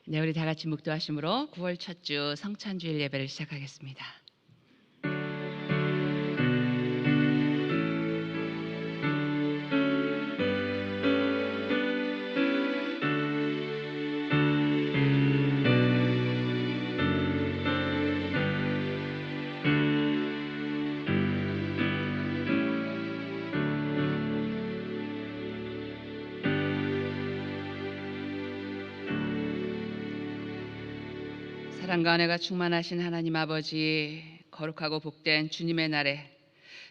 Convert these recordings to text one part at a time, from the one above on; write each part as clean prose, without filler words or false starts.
네, 우리 다 같이 묵도하심으로 9월 첫 주 성찬주일 예배를 시작하겠습니다. 사랑과 은혜가 충만하신 하나님 아버지, 거룩하고 복된 주님의 날에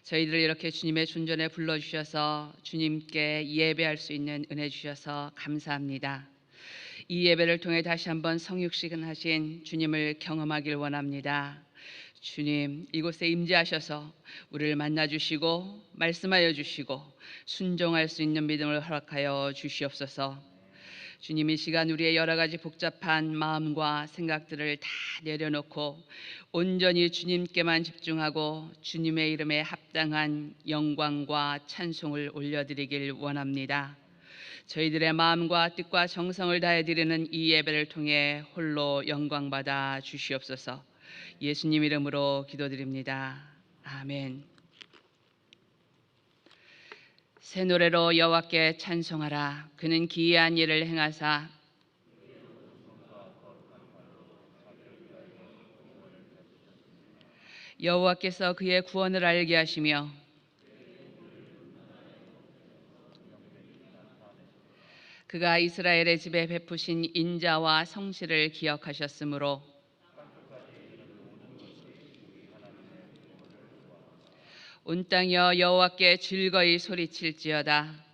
저희들을 이렇게 주님의 존전에 불러주셔서 주님께 예배할 수 있는 은혜 주셔서 감사합니다. 이 예배를 통해 다시 한번 성육신하신 주님을 경험하길 원합니다. 주님, 이곳에 임재하셔서 우리를 만나주시고 말씀하여 주시고 순종할 수 있는 믿음을 허락하여 주시옵소서. 주님, 이 시간 우리의 여러 가지 복잡한 마음과 생각들을 다 내려놓고 온전히 주님께만 집중하고 주님의 이름에 합당한 영광과 찬송을 올려드리길 원합니다. 저희들의 마음과 뜻과 정성을 다해 드리는 이 예배를 통해 홀로 영광받아 주시옵소서. 예수님 이름으로 기도드립니다. 아멘. 새 노래로 여호와께 찬송하라. 그는 기이한 일을 행하사 여호와께서 그의 구원을 알게 하시며 그가 이스라엘의 집에 베푸신 인자와 성실을 기억하셨으므로 온 땅이여 여호와께 즐거이 소리칠지어다.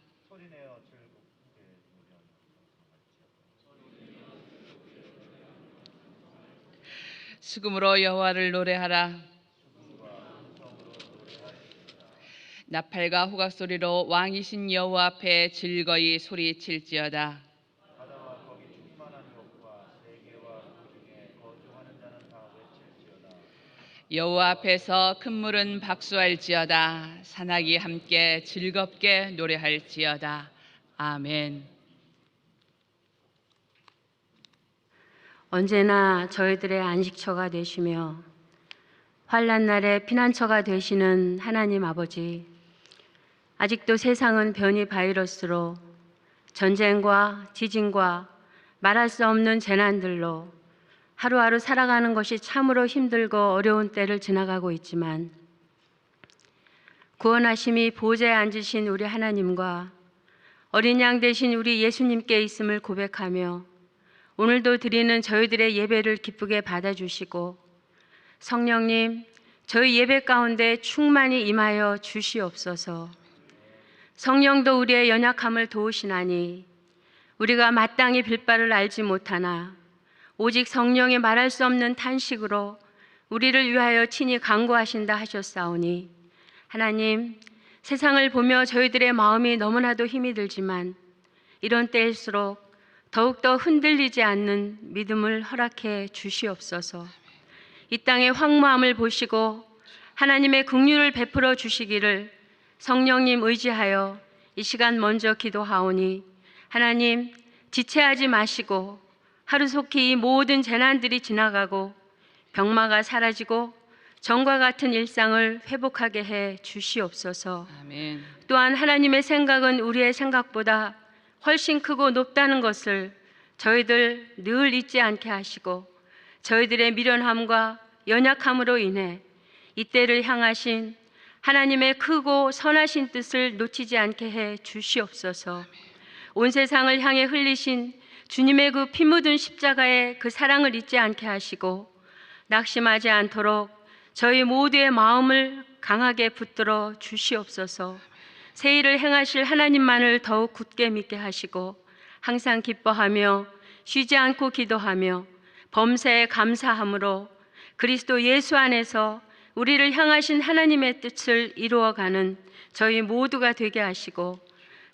수금으로 여호와를 노래하라. 나팔과 호각 소리로 왕이신 여호와 앞에 즐거이 소리칠지어다. 여호와 앞에서 큰 물은 박수할지어다. 산악이 함께 즐겁게 노래할지어다. 아멘. 언제나 저희들의 안식처가 되시며 환난 날의 피난처가 되시는 하나님 아버지, 아직도 세상은 변이 바이러스로 전쟁과 지진과 말할 수 없는 재난들로 하루하루 살아가는 것이 참으로 힘들고 어려운 때를 지나가고 있지만 구원하심이 보좌에 앉으신 우리 하나님과 어린 양 되신 우리 예수님께 있음을 고백하며 오늘도 드리는 저희들의 예배를 기쁘게 받아주시고 성령님, 저희 예배 가운데 충만히 임하여 주시옵소서. 성령도 우리의 연약함을 도우시나니 우리가 마땅히 빌 바를 알지 못하나 오직 성령의 말할 수 없는 탄식으로 우리를 위하여 친히 간구하신다 하셨사오니 하나님, 세상을 보며 저희들의 마음이 너무나도 힘이 들지만 이런 때일수록 더욱더 흔들리지 않는 믿음을 허락해 주시옵소서. 이 땅의 황무함을 보시고 하나님의 긍휼을 베풀어 주시기를 성령님 의지하여 이 시간 먼저 기도하오니 하나님, 지체하지 마시고 하루속히 이 모든 재난들이 지나가고 병마가 사라지고 전과 같은 일상을 회복하게 해 주시옵소서. 아멘. 또한 하나님의 생각은 우리의 생각보다 훨씬 크고 높다는 것을 저희들 늘 잊지 않게 하시고 저희들의 미련함과 연약함으로 인해 이때를 향하신 하나님의 크고 선하신 뜻을 놓치지 않게 해 주시옵소서. 온 세상을 향해 흘리신 주님의 그 피 묻은 십자가의 그 사랑을 잊지 않게 하시고 낙심하지 않도록 저희 모두의 마음을 강하게 붙들어 주시옵소서. 새 일을 행하실 하나님만을 더욱 굳게 믿게 하시고 항상 기뻐하며 쉬지 않고 기도하며 범사에 감사함으로 그리스도 예수 안에서 우리를 향하신 하나님의 뜻을 이루어가는 저희 모두가 되게 하시고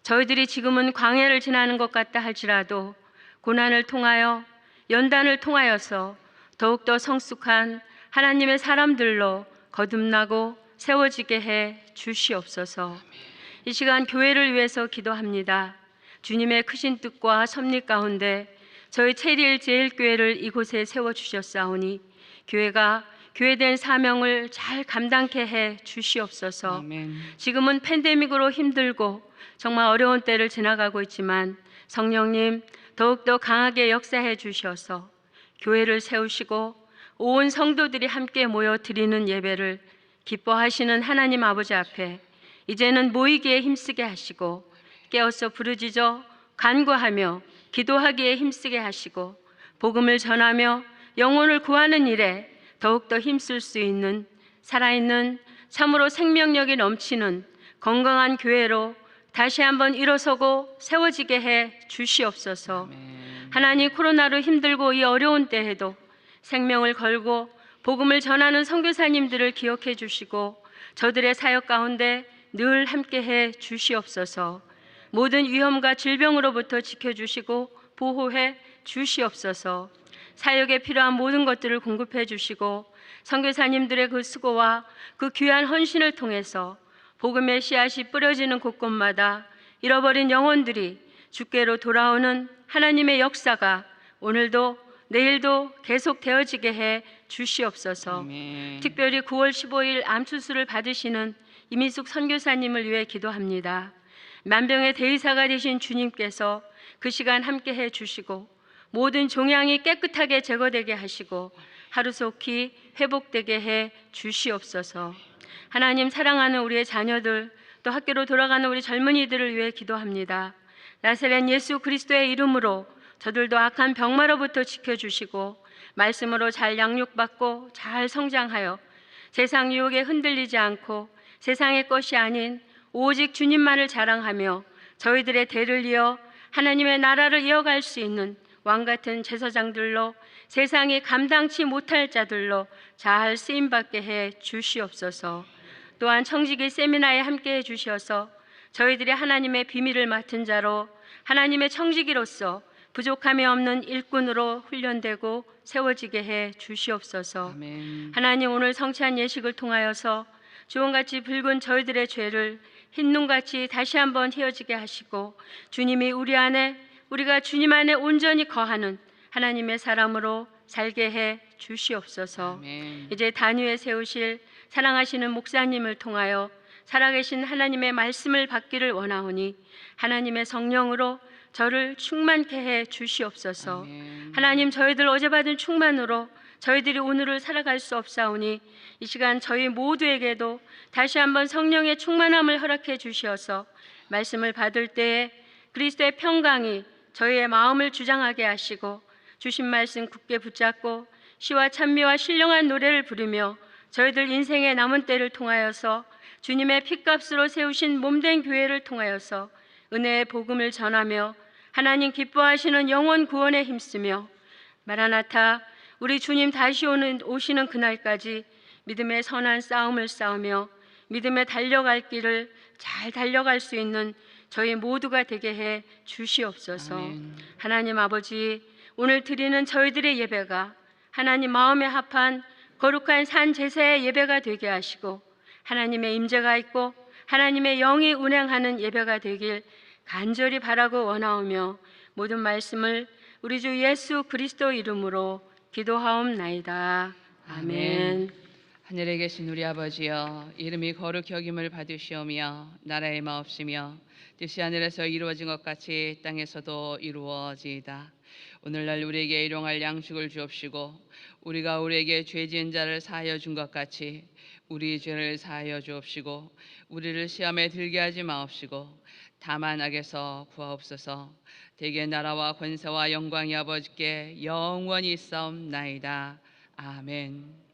저희들이 지금은 광야를 지나는 것 같다 할지라도 고난을 통하여 연단을 통하여서 더욱더 성숙한 하나님의 사람들로 거듭나고 세워지게 해 주시옵소서. 이 시간 교회를 위해서 기도합니다. 주님의 크신 뜻과 섭리 가운데 저희 체리엘 제일교회를 이곳에 세워주셨사오니 교회가 교회된 사명을 잘 감당케 해 주시옵소서. 아멘. 지금은 팬데믹으로 힘들고 정말 어려운 때를 지나가고 있지만 성령님 더욱더 강하게 역사해 주셔서 교회를 세우시고 온 성도들이 함께 모여 드리는 예배를 기뻐하시는 하나님 아버지 앞에 이제는 모이기에 힘쓰게 하시고 깨어서 부르짖어 간구하며 기도하기에 힘쓰게 하시고 복음을 전하며 영혼을 구하는 일에 더욱더 힘쓸 수 있는 살아있는 참으로 생명력이 넘치는 건강한 교회로 다시 한번 일어서고 세워지게 해 주시옵소서. 아멘. 하나님, 코로나로 힘들고 이 어려운 때에도 생명을 걸고 복음을 전하는 선교사님들을 기억해 주시고 저들의 사역 가운데 늘 함께해 주시옵소서. 모든 위험과 질병으로부터 지켜주시고 보호해 주시옵소서. 사역에 필요한 모든 것들을 공급해 주시고 선교사님들의 그 수고와 그 귀한 헌신을 통해서 복음의 씨앗이 뿌려지는 곳곳마다 잃어버린 영혼들이 주께로 돌아오는 하나님의 역사가 오늘도 내일도 계속 되어지게 해 주시옵소서. 아멘. 특별히 9월 15일 암수술을 받으시는 이민숙 선교사님을 위해 기도합니다. 만병의 대의사가 되신 주님께서 그 시간 함께 해 주시고 모든 종양이 깨끗하게 제거되게 하시고 하루속히 회복되게 해 주시옵소서. 하나님, 사랑하는 우리의 자녀들 또 학교로 돌아가는 우리 젊은이들을 위해 기도합니다. 나사렛 예수 그리스도의 이름으로 저들도 악한 병마로부터 지켜주시고 말씀으로 잘 양육받고 잘 성장하여 세상 유혹에 흔들리지 않고 세상의 것이 아닌 오직 주님만을 자랑하며 저희들의 대를 이어 하나님의 나라를 이어갈 수 있는 왕같은 제사장들로 세상이 감당치 못할 자들로 잘 쓰임받게 해 주시옵소서. 또한 청지기 세미나에 함께해 주셔서 저희들이 하나님의 비밀을 맡은 자로 하나님의 청지기로서 부족함이 없는 일꾼으로 훈련되고 세워지게 해 주시옵소서. 아멘. 하나님, 오늘 성취한 예식을 통하여서 주홍같이 붉은 저희들의 죄를 흰눈같이 다시 한번 휘어지게 하시고 주님이 우리 안에, 우리가 주님 안에 온전히 거하는 하나님의 사람으로 살게 해 주시옵소서. 아멘. 이제 단위에 세우실 사랑하시는 목사님을 통하여 살아계신 하나님의 말씀을 받기를 원하오니 하나님의 성령으로 저를 충만케 해 주시옵소서. 아멘. 하나님, 저희들 어제 받은 충만으로 저희들이 오늘을 살아갈 수 없사오니 이 시간 저희 모두에게도 다시 한번 성령의 충만함을 허락해 주시어서 말씀을 받을 때에 그리스도의 평강이 저희의 마음을 주장하게 하시고 주신 말씀 굳게 붙잡고 시와 찬미와 신령한 노래를 부르며 저희들 인생의 남은 때를 통하여서 주님의 핏값으로 세우신 몸된 교회를 통하여서 은혜의 복음을 전하며 하나님 기뻐하시는 영혼 구원에 힘쓰며 마라나타, 우리 주님 다시 오시는 그날까지 믿음의 선한 싸움을 싸우며 믿음에 달려갈 길을 잘 달려갈 수 있는 저희 모두가 되게 해 주시옵소서. 아멘. 하나님 아버지, 오늘 드리는 저희들의 예배가 하나님 마음에 합한 거룩한 산 제사의 예배가 되게 하시고 하나님의 임재가 있고 하나님의 영이 운행하는 예배가 되길 간절히 바라고 원하오며 모든 말씀을 우리 주 예수 그리스도 이름으로 기도하옵나이다. 아멘. 하늘에 계신 우리 아버지여, 이름이 거룩히 여김을 받으시오며 나라의 마옵시며 뜻이 하늘에서 이루어진 것 같이 땅에서도 이루어지이다. 오늘날 우리에게 일용할 양식을 주옵시고 우리가 우리에게 죄 지은 자를 사하여 준 것 같이 우리 죄를 사하여 주옵시고 우리를 시험에 들게 하지 마옵시고 다만 악에서 구하옵소서. 대개 나라와 권세와 영광이 아버지께 영원히 있사옵나이다. 아멘.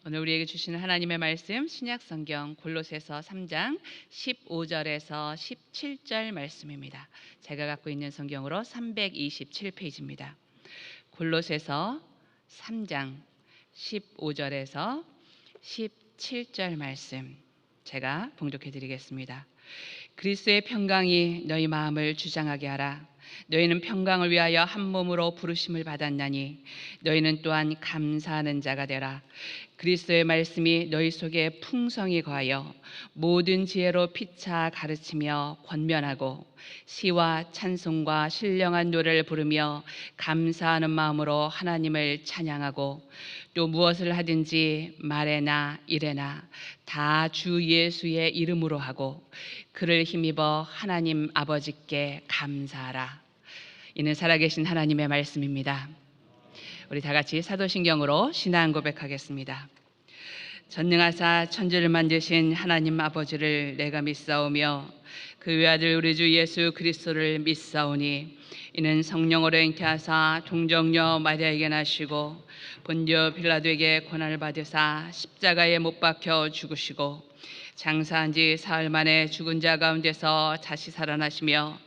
오늘 우리에게 주시는 하나님의 말씀 신약성경 골로새서 3장 15절에서 17절 말씀입니다. 제가 갖고 있는 성경으로 327페이지입니다. 골로새서 3장 15절에서 17절 말씀 제가 봉독해 드리겠습니다. 그리스도의 평강이 너희 마음을 주장하게 하라. 너희는 평강을 위하여 한 몸으로 부르심을 받았나니 너희는 또한 감사하는 자가 되라. 그리스도의 말씀이 너희 속에 풍성히 거하여 모든 지혜로 피차 가르치며 권면하고 시와 찬송과 신령한 노래를 부르며 감사하는 마음으로 하나님을 찬양하고 또 무엇을 하든지 말에나 일에나 다 주 예수의 이름으로 하고 그를 힘입어 하나님 아버지께 감사하라. 이는 살아계신 하나님의 말씀입니다. 우리 다 같이 사도신경으로 신앙 고백하겠습니다. 전능하사 천지를 만드신 하나님 아버지를 내가 믿사오며 그 외아들 우리 주 예수 그리스도를 믿사오니 이는 성령으로 잉태하사 동정녀 마리아에게 나시고 본디오 빌라도에게 고난을 받으사 십자가에 못 박혀 죽으시고 장사한 지 사흘 만에 죽은 자 가운데서 다시 살아나시며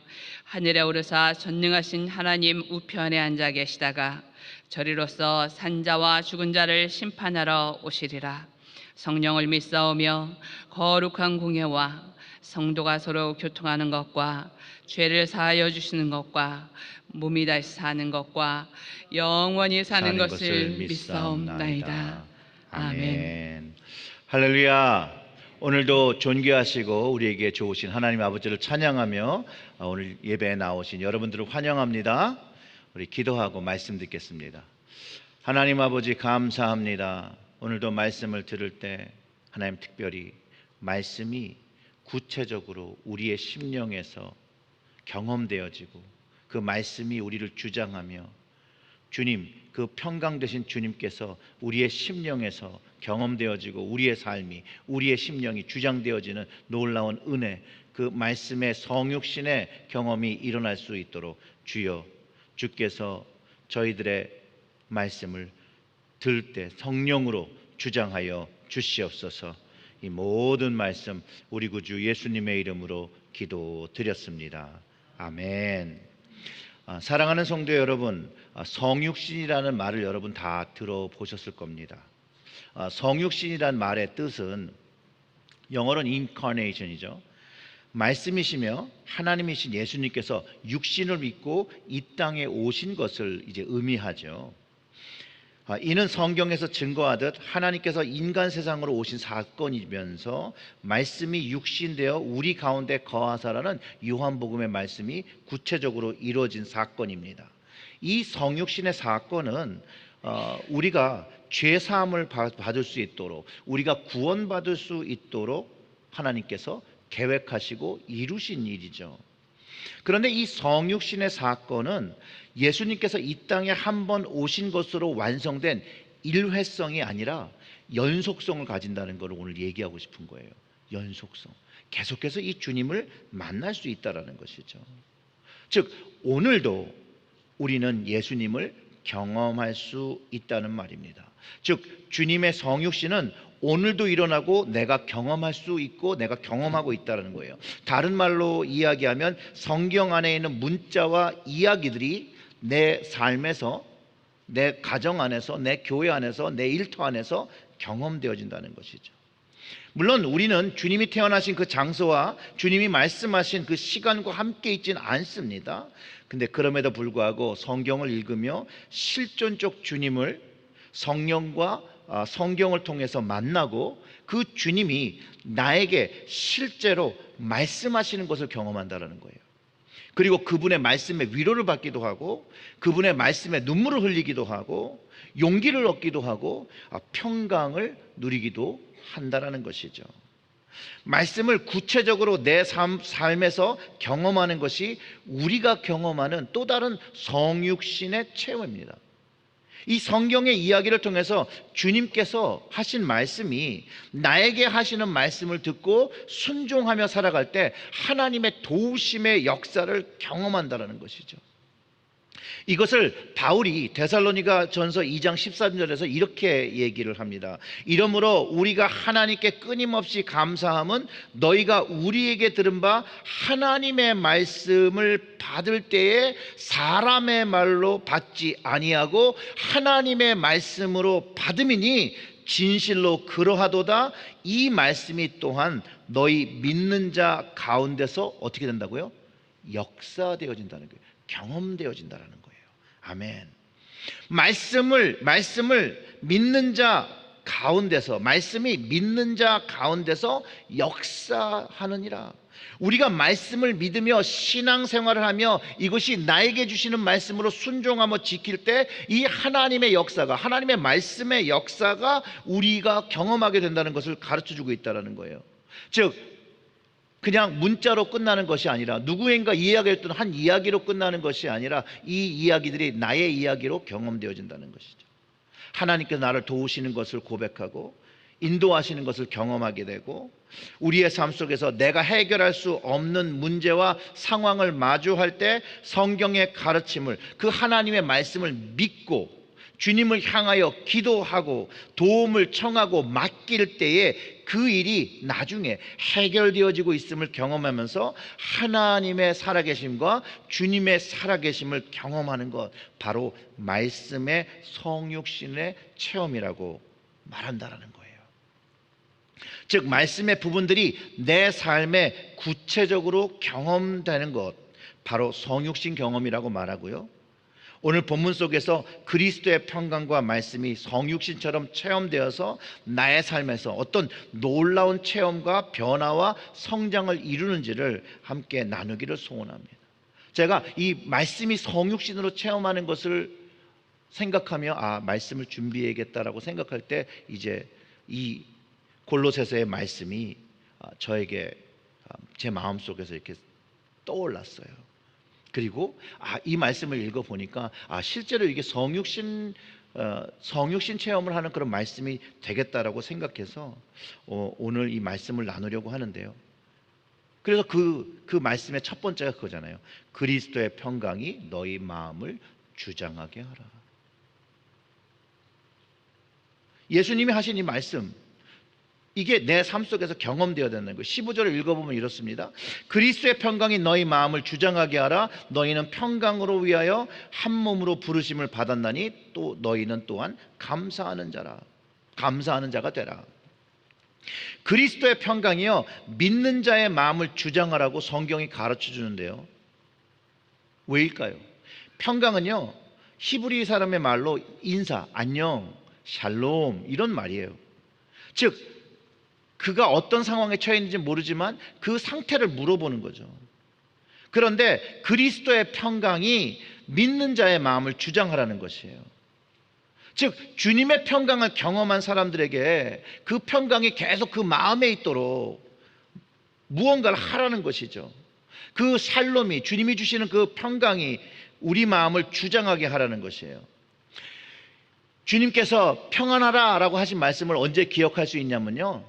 하늘에 오르사 전능하신 하나님 우편에 앉아 계시다가 저리로서 산자와 죽은 자를 심판하러 오시리라. 성령을 믿사오며 거룩한 공예와 성도가 서로 교통하는 것과 죄를 사하여 주시는 것과 몸이 다시 사는 것과 영원히 사는 것을 믿사옵나이다. 아멘. 할렐루야. 오늘도 존귀하시고 우리에게 좋으신 하나님 아버지를 찬양하며 오늘 예배에 나오신 여러분들을 환영합니다. 우리 기도하고 말씀 듣겠습니다. 하나님 아버지 감사합니다. 오늘도 말씀을 들을 때 하나님 특별히 말씀이 구체적으로 우리의 심령에서 경험되어지고 그 말씀이 우리를 주장하며 주님, 그 평강 되신 주님께서 우리의 심령에서 경험되어지고 우리의 삶이, 우리의 심령이 주장되어지는 놀라운 은혜, 그 말씀의 성육신의 경험이 일어날 수 있도록 주여, 주께서 저희들의 말씀을 들을 때 성령으로 주장하여 주시옵소서. 이 모든 말씀 우리 구주 예수님의 이름으로 기도드렸습니다. 아멘. 사랑하는 성도 여러분, 성육신이라는 말을 여러분 다 들어보셨을 겁니다. 성육신이란 말의 뜻은 영어로는 incarnation이죠. 말씀이시며 하나님이신 예수님께서 육신을 믿고 이 땅에 오신 것을 이제 의미하죠. 이는 성경에서 증거하듯 하나님께서 인간 세상으로 오신 사건이면서 말씀이 육신되어 우리 가운데 거하사라는 요한복음의 말씀이 구체적으로 이루어진 사건입니다. 이 성육신의 사건은 우리가 죄사함을 받을 수 있도록, 우리가 구원받을 수 있도록 하나님께서 계획하시고 이루신 일이죠. 그런데 이 성육신의 사건은 예수님께서 이 땅에 한 번 오신 것으로 완성된 일회성이 아니라 연속성을 가진다는 것을 오늘 얘기하고 싶은 거예요. 연속성. 계속해서 이 주님을 만날 수 있다는 것이죠. 즉 오늘도 우리는 예수님을 경험할 수 있다는 말입니다. 즉 주님의 성육신은 오늘도 일어나고 내가 경험할 수 있고 내가 경험하고 있다는 거예요. 다른 말로 이야기하면 성경 안에 있는 문자와 이야기들이 내 삶에서, 내 가정 안에서, 내 교회 안에서, 내 일터 안에서 경험되어진다는 것이죠. 물론 우리는 주님이 태어나신 그 장소와 주님이 말씀하신 그 시간과 함께 있지는 않습니다. 근데 그럼에도 불구하고 성경을 읽으며 실존적 주님을 성령과 성경을 통해서 만나고 그 주님이 나에게 실제로 말씀하시는 것을 경험한다는 거예요. 그리고 그분의 말씀에 위로를 받기도 하고 그분의 말씀에 눈물을 흘리기도 하고 용기를 얻기도 하고 평강을 누리기도 한다는 것이죠. 말씀을 구체적으로 내 삶에서 경험하는 것이 우리가 경험하는 또 다른 성육신의 체험입니다. 이 성경의 이야기를 통해서 주님께서 하신 말씀이 나에게 하시는 말씀을 듣고 순종하며 살아갈 때 하나님의 도우심의 역사를 경험한다는 것이죠. 이것을 바울이 데살로니가 전서 2장 13절에서 이렇게 얘기를 합니다. 이러므로 우리가 하나님께 끊임없이 감사함은 너희가 우리에게 들은 바 하나님의 말씀을 받을 때에 사람의 말로 받지 아니하고 하나님의 말씀으로 받음이니 진실로 그러하도다. 이 말씀이 또한 너희 믿는 자 가운데서 어떻게 된다고요? 역사되어진다는 거예요. 경험되어진다는 거예요. 아멘. 말씀을 믿는 자 가운데서, 말씀이 믿는 자 가운데서 역사하느니라. 우리가 말씀을 믿으며 신앙생활을 하며 이것이 나에게 주시는 말씀으로 순종하며 지킬 때 이 하나님의 역사가, 하나님의 말씀의 역사가 우리가 경험하게 된다는 것을 가르쳐주고 있다는 거예요. 즉 그냥 문자로 끝나는 것이 아니라, 누구인가 이야기했던 한 이야기로 끝나는 것이 아니라 이 이야기들이 나의 이야기로 경험되어진다는 것이죠. 하나님께서 나를 도우시는 것을 고백하고 인도하시는 것을 경험하게 되고, 우리의 삶 속에서 내가 해결할 수 없는 문제와 상황을 마주할 때 성경의 가르침을, 그 하나님의 말씀을 믿고 주님을 향하여 기도하고 도움을 청하고 맡길 때에 그 일이 나중에 해결되어지고 있음을 경험하면서 하나님의 살아계심과 주님의 살아계심을 경험하는 것, 바로 말씀의 성육신의 체험이라고 말한다라는 거예요. 즉 말씀의 부분들이 내 삶에 구체적으로 경험되는 것, 바로 성육신 경험이라고 말하고요. 오늘 본문 속에서 그리스도의 평강과 말씀이 성육신처럼 체험되어서 나의 삶에서 어떤 놀라운 체험과 변화와 성장을 이루는지를 함께 나누기를 소원합니다. 제가 이 말씀이 성육신으로 체험하는 것을 생각하며 말씀을 준비해야겠다라고 생각할 때 이제 이 골로새서의 말씀이 저에게 제 마음속에서 이렇게 떠올랐어요. 그리고 이 말씀을 읽어보니까 실제로 이게 성육신 체험을 하는 그런 말씀이 되겠다라고 생각해서 오늘 이 말씀을 나누려고 하는데요. 그래서 그 말씀의 첫 번째가 그거잖아요. 그리스도의 평강이 너희 마음을 주장하게 하라. 예수님이 하신 이 말씀, 이게 내 삶 속에서 경험되어야 되는 거예요. 15절을 읽어보면 이렇습니다. 그리스도의 평강이 너희 마음을 주장하게 하라. 너희는 평강으로 위하여 한 몸으로 부르심을 받았나니 또 너희는 또한 감사하는 자가 되라. 그리스도의 평강이요, 믿는 자의 마음을 주장하라고 성경이 가르쳐 주는데요. 왜일까요? 평강은요, 히브리 사람의 말로 인사, 안녕, 샬롬 이런 말이에요. 즉 그가 어떤 상황에 처해 있는지 모르지만 그 상태를 물어보는 거죠. 그런데 그리스도의 평강이 믿는 자의 마음을 주장하라는 것이에요. 즉 주님의 평강을 경험한 사람들에게 그 평강이 계속 그 마음에 있도록 무언가를 하라는 것이죠. 그 샬롬이, 주님이 주시는 그 평강이 우리 마음을 주장하게 하라는 것이에요. 주님께서 평안하라 라고 하신 말씀을 언제 기억할 수 있냐면요,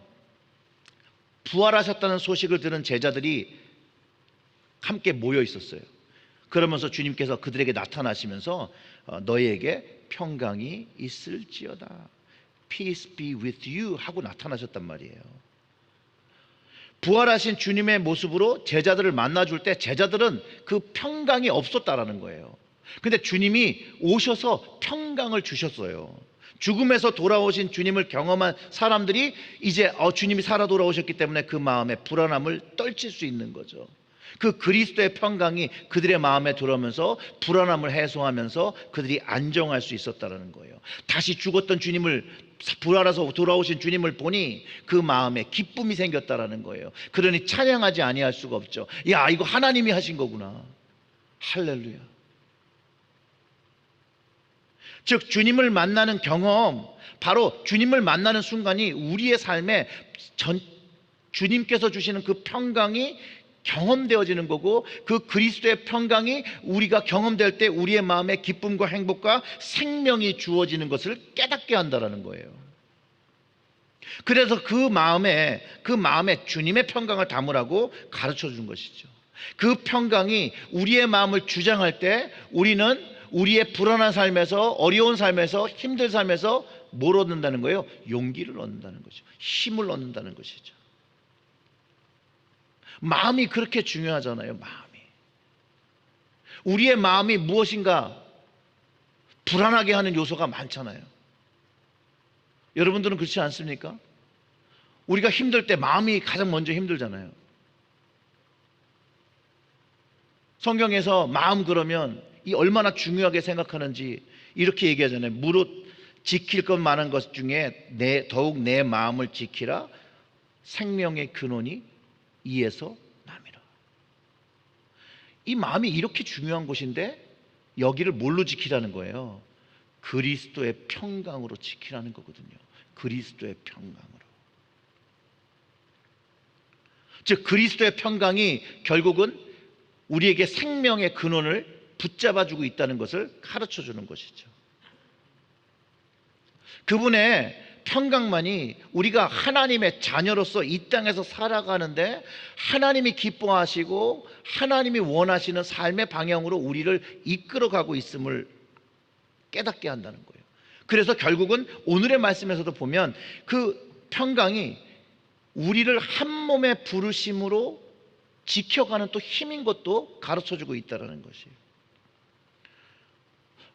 부활하셨다는 소식을 들은 제자들이 함께 모여 있었어요. 그러면서 주님께서 그들에게 나타나시면서 너희에게 평강이 있을지어다, Peace be with you 하고 나타나셨단 말이에요. 부활하신 주님의 모습으로 제자들을 만나줄 때 제자들은 그 평강이 없었다라는 거예요. 근데 주님이 오셔서 평강을 주셨어요. 죽음에서 돌아오신 주님을 경험한 사람들이 이제 주님이 살아 돌아오셨기 때문에 그 마음에 불안함을 떨칠 수 있는 거죠. 그 그리스도의 평강이 그들의 마음에 들어오면서 불안함을 해소하면서 그들이 안정할 수 있었다는 거예요. 다시 죽었던 주님을, 부활해서 돌아오신 주님을 보니 그 마음에 기쁨이 생겼다는 거예요. 그러니 찬양하지 아니할 수가 없죠. 야, 이거 하나님이 하신 거구나. 할렐루야. 즉 주님을 만나는 경험, 바로 주님을 만나는 순간이 우리의 삶에 주님께서 주시는 그 평강이 경험되어지는 거고, 그 그리스도의 평강이 우리가 경험될 때 우리의 마음에 기쁨과 행복과 생명이 주어지는 것을 깨닫게 한다는 거예요. 그래서 그 마음에 주님의 평강을 담으라고 가르쳐 준 것이죠. 그 평강이 우리의 마음을 주장할 때 우리는 우리의 불안한 삶에서, 어려운 삶에서, 힘든 삶에서 뭘 얻는다는 거예요? 용기를 얻는다는 거죠. 힘을 얻는다는 것이죠. 마음이 그렇게 중요하잖아요. 마음이. 우리의 마음이 무엇인가 불안하게 하는 요소가 많잖아요. 여러분들은 그렇지 않습니까? 우리가 힘들 때 마음이 가장 먼저 힘들잖아요. 성경에서 마음 그러면 이 얼마나 중요하게 생각하는지 이렇게 얘기하잖아요. 무릇 지킬 것 많은 것 중에 더욱 내 마음을 지키라. 생명의 근원이 이에서 남이라. 이 마음이 이렇게 중요한 것인데 여기를 뭘로 지키라는 거예요? 그리스도의 평강으로 지키라는 거거든요. 그리스도의 평강으로. 즉 그리스도의 평강이 결국은 우리에게 생명의 근원을 붙잡아주고 있다는 것을 가르쳐주는 것이죠. 그분의 평강만이 우리가 하나님의 자녀로서 이 땅에서 살아가는데 하나님이 기뻐하시고 하나님이 원하시는 삶의 방향으로 우리를 이끌어가고 있음을 깨닫게 한다는 거예요. 그래서 결국은 오늘의 말씀에서도 보면 그 평강이 우리를 한 몸의 부르심으로 지켜가는 또 힘인 것도 가르쳐주고 있다는 것이에요.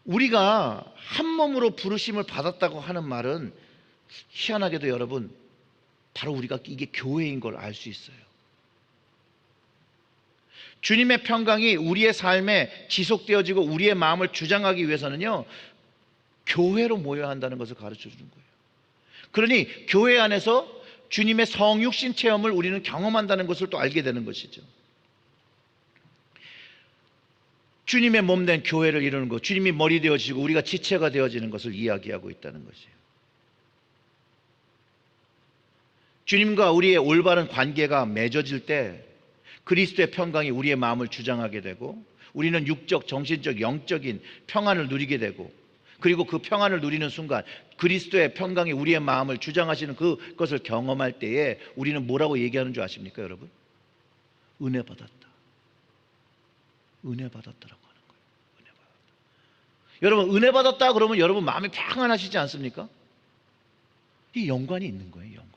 우리가 한 몸으로 부르심을 받았다고 하는 말은 희한하게도 여러분 바로 우리가 이게 교회인 걸 알 수 있어요. 주님의 평강이 우리의 삶에 지속되어지고 우리의 마음을 주장하기 위해서는요 교회로 모여야 한다는 것을 가르쳐 주는 거예요. 그러니 교회 안에서 주님의 성육신 체험을 우리는 경험한다는 것을 또 알게 되는 것이죠. 주님의 몸된 교회를 이루는 것, 주님이 머리 되어지고 우리가 지체가 되어지는 것을 이야기하고 있다는 것이에요. 주님과 우리의 올바른 관계가 맺어질 때 그리스도의 평강이 우리의 마음을 주장하게 되고 우리는 육적, 정신적, 영적인 평안을 누리게 되고 그리고 그 평안을 누리는 순간 그리스도의 평강이 우리의 마음을 주장하시는 그것을 경험할 때에 우리는 뭐라고 얘기하는 줄 아십니까 여러분? 은혜 받았다. 은혜 받았다라고 하는 거예요. 은혜 받았다. 여러분 은혜 받았다 그러면 여러분 마음이 평안하시지 않습니까? 이 연관이 있는 거예요. 연관이.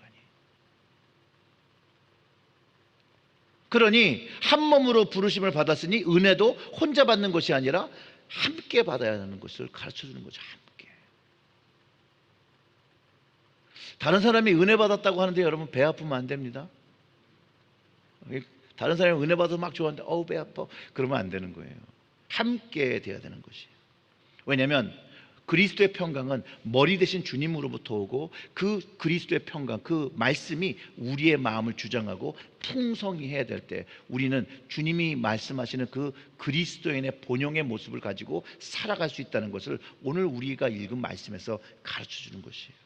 그러니 한 몸으로 부르심을 받았으니 은혜도 혼자 받는 것이 아니라 함께 받아야 하는 것을 가르쳐주는 거죠. 함께. 다른 사람이 은혜 받았다고 하는데 여러분 배 아프면 안 됩니다. 다른 사람이 은혜 받아서 막 좋아하는데 어우 배 아파 그러면 안 되는 거예요. 함께 돼야 되는 것이에요. 왜냐하면 그리스도의 평강은 머리 대신 주님으로부터 오고 그 그리스도의 평강, 그 말씀이 우리의 마음을 주장하고 풍성히 해야 될 때 우리는 주님이 말씀하시는 그 그리스도인의 본용의 모습을 가지고 살아갈 수 있다는 것을 오늘 우리가 읽은 말씀에서 가르쳐주는 것이에요.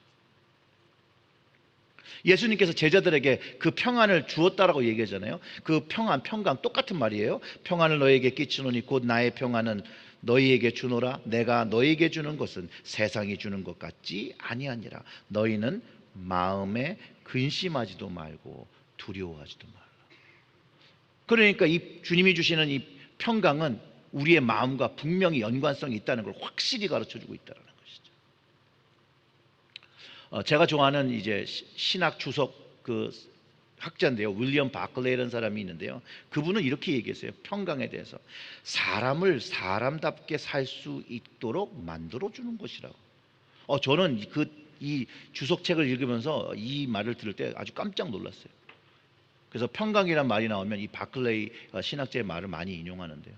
예수님께서 제자들에게 그 평안을 주었다라고 얘기하잖아요. 그 평안, 평강 똑같은 말이에요. 평안을 너에게 끼치노니 곧 나의 평안은 너희에게 주노라. 내가 너희에게 주는 것은 세상이 주는 것 같지 아니하니라. 너희는 마음에 근심하지도 말고 두려워하지도 말라. 그러니까 이 주님이 주시는 이 평강은 우리의 마음과 분명히 연관성이 있다는 걸 확실히 가르쳐주고 있다는 것이죠. 제가 좋아하는 이제 신학 주석 그 학자인데요. 윌리엄 바클레이라는 사람이 있는데요. 그분은 이렇게 얘기했어요. 평강에 대해서 사람을 사람답게 살 수 있도록 만들어 주는 것이라고. 저는 이 주석책을 읽으면서 이 말을 들을 때 아주 깜짝 놀랐어요. 그래서 평강이란 말이 나오면 이 바클레이 신학자의 말을 많이 인용하는데요.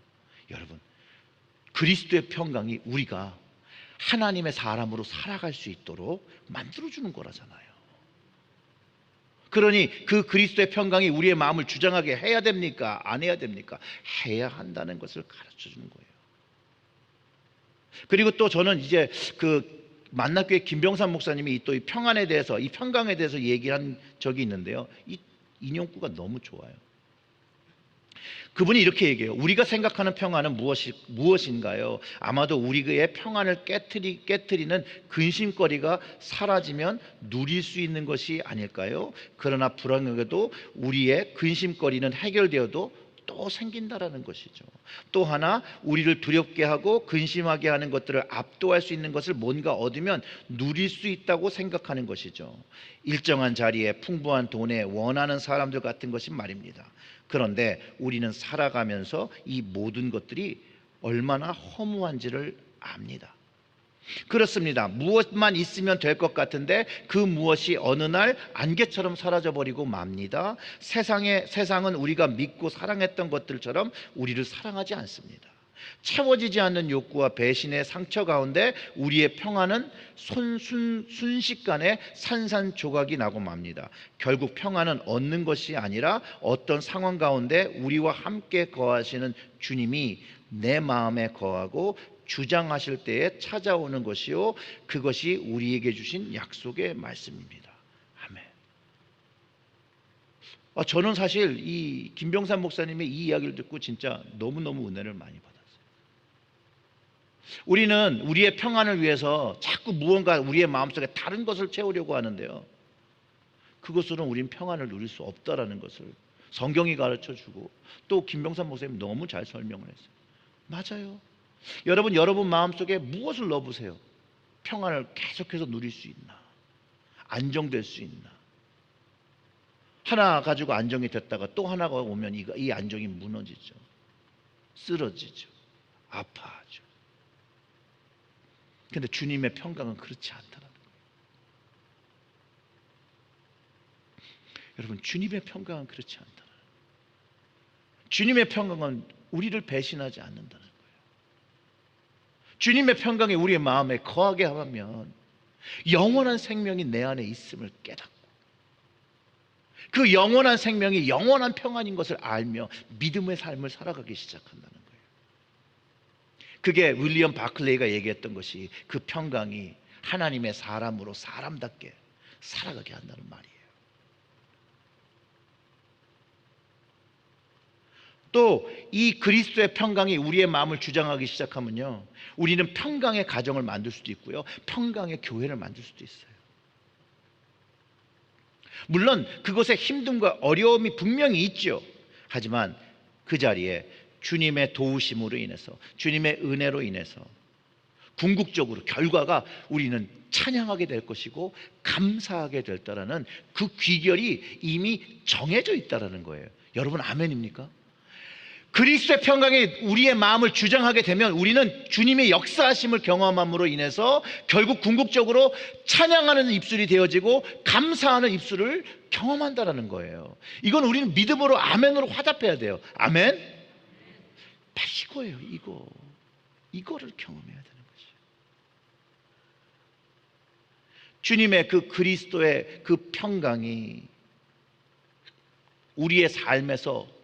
여러분, 그리스도의 평강이 우리가 하나님의 사람으로 살아갈 수 있도록 만들어 주는 거라잖아요. 그러니 그 그리스도의 평강이 우리의 마음을 주장하게 해야 됩니까? 안 해야 됩니까? 해야 한다는 것을 가르쳐 주는 거예요. 그리고 또 저는 이제 그 만납교회 김병삼 목사님이 또 이 평안에 대해서, 이 평강에 대해서 얘기한 적이 있는데요. 이 인용구가 너무 좋아요. 그분이 이렇게 얘기해요. 우리가 생각하는 평안은 무엇인가요? 아마도 우리의 평안을 깨트리는 근심거리가 사라지면 누릴 수 있는 것이 아닐까요? 그러나 불행하게도 우리의 근심거리는 해결되어도 또 더 생긴다라는 것이죠. 또 하나, 우리를 두렵게 하고 근심하게 하는 것들을 압도할 수 있는 것을 뭔가 얻으면 누릴 수 있다고 생각하는 것이죠. 일정한 자리에 풍부한 돈에 원하는 사람들 같은 것이 말입니다. 그런데 우리는 살아가면서 이 모든 것들이 얼마나 허무한지를 압니다. 그렇습니다. 무엇만 있으면 될 것 같은데 그 무엇이 어느 날 안개처럼 사라져버리고 맙니다. 세상은 우리가 믿고 사랑했던 것들처럼 우리를 사랑하지 않습니다. 채워지지 않는 욕구와 배신의 상처 가운데 우리의 평안은 순식간에 산산조각이 나고 맙니다. 결국 평안은 얻는 것이 아니라 어떤 상황 가운데 우리와 함께 거하시는 주님이 내 마음에 거하고 주장하실 때에 찾아오는 것이요, 그것이 우리에게 주신 약속의 말씀입니다. 아멘. 저는 사실 이 김병산 목사님의 이 이야기를 듣고 진짜 너무너무 은혜를 많이 받았어요. 우리는 우리의 평안을 위해서 자꾸 무언가 우리의 마음속에 다른 것을 채우려고 하는데요, 그것으로는 우리는 평안을 누릴 수 없다라는 것을 성경이 가르쳐주고 또 김병산 목사님이 너무 잘 설명을 했어요. 맞아요. 여러분 마음속에 무엇을 넣어보세요. 평안을 계속해서 누릴 수 있나? 안정될 수 있나? 하나 가지고 안정이 됐다가 또 하나가 오면 이 안정이 무너지죠. 쓰러지죠. 아파하죠. 그런데 주님의 평강은 그렇지 않다는 거예요. 여러분, 주님의 평강은 그렇지 않다는 거예요. 주님의 평강은 우리를 배신하지 않는다는 거예요. 주님의 평강이 우리의 마음에 거하게 하면 영원한 생명이 내 안에 있음을 깨닫고 그 영원한 생명이 영원한 평안인 것을 알며 믿음의 삶을 살아가기 시작한다는 거예요. 그게 윌리엄 바클레이가 얘기했던 것이 그 평강이 하나님의 사람으로 사람답게 살아가게 한다는 말이에요. 또 이 그리스도의 평강이 우리의 마음을 주장하기 시작하면요, 우리는 평강의 가정을 만들 수도 있고요, 평강의 교회를 만들 수도 있어요. 물론 그것에 힘듦과 어려움이 분명히 있죠. 하지만 그 자리에 주님의 도우심으로 인해서, 주님의 은혜로 인해서 궁극적으로 결과가 우리는 찬양하게 될 것이고 감사하게 될 거라는 그 귀결이 이미 정해져 있다는 거예요. 여러분, 아멘입니까? 그리스도의 평강이 우리의 마음을 주장하게 되면 우리는 주님의 역사하심을 경험함으로 인해서 결국 궁극적으로 찬양하는 입술이 되어지고 감사하는 입술을 경험한다는 거예요. 이건 우리는 믿음으로 아멘으로 화답해야 돼요. 아멘? 다 이거예요. 이거를 경험해야 되는 것이에요. 주님의 그 그리스도의 그 평강이 우리의 삶에서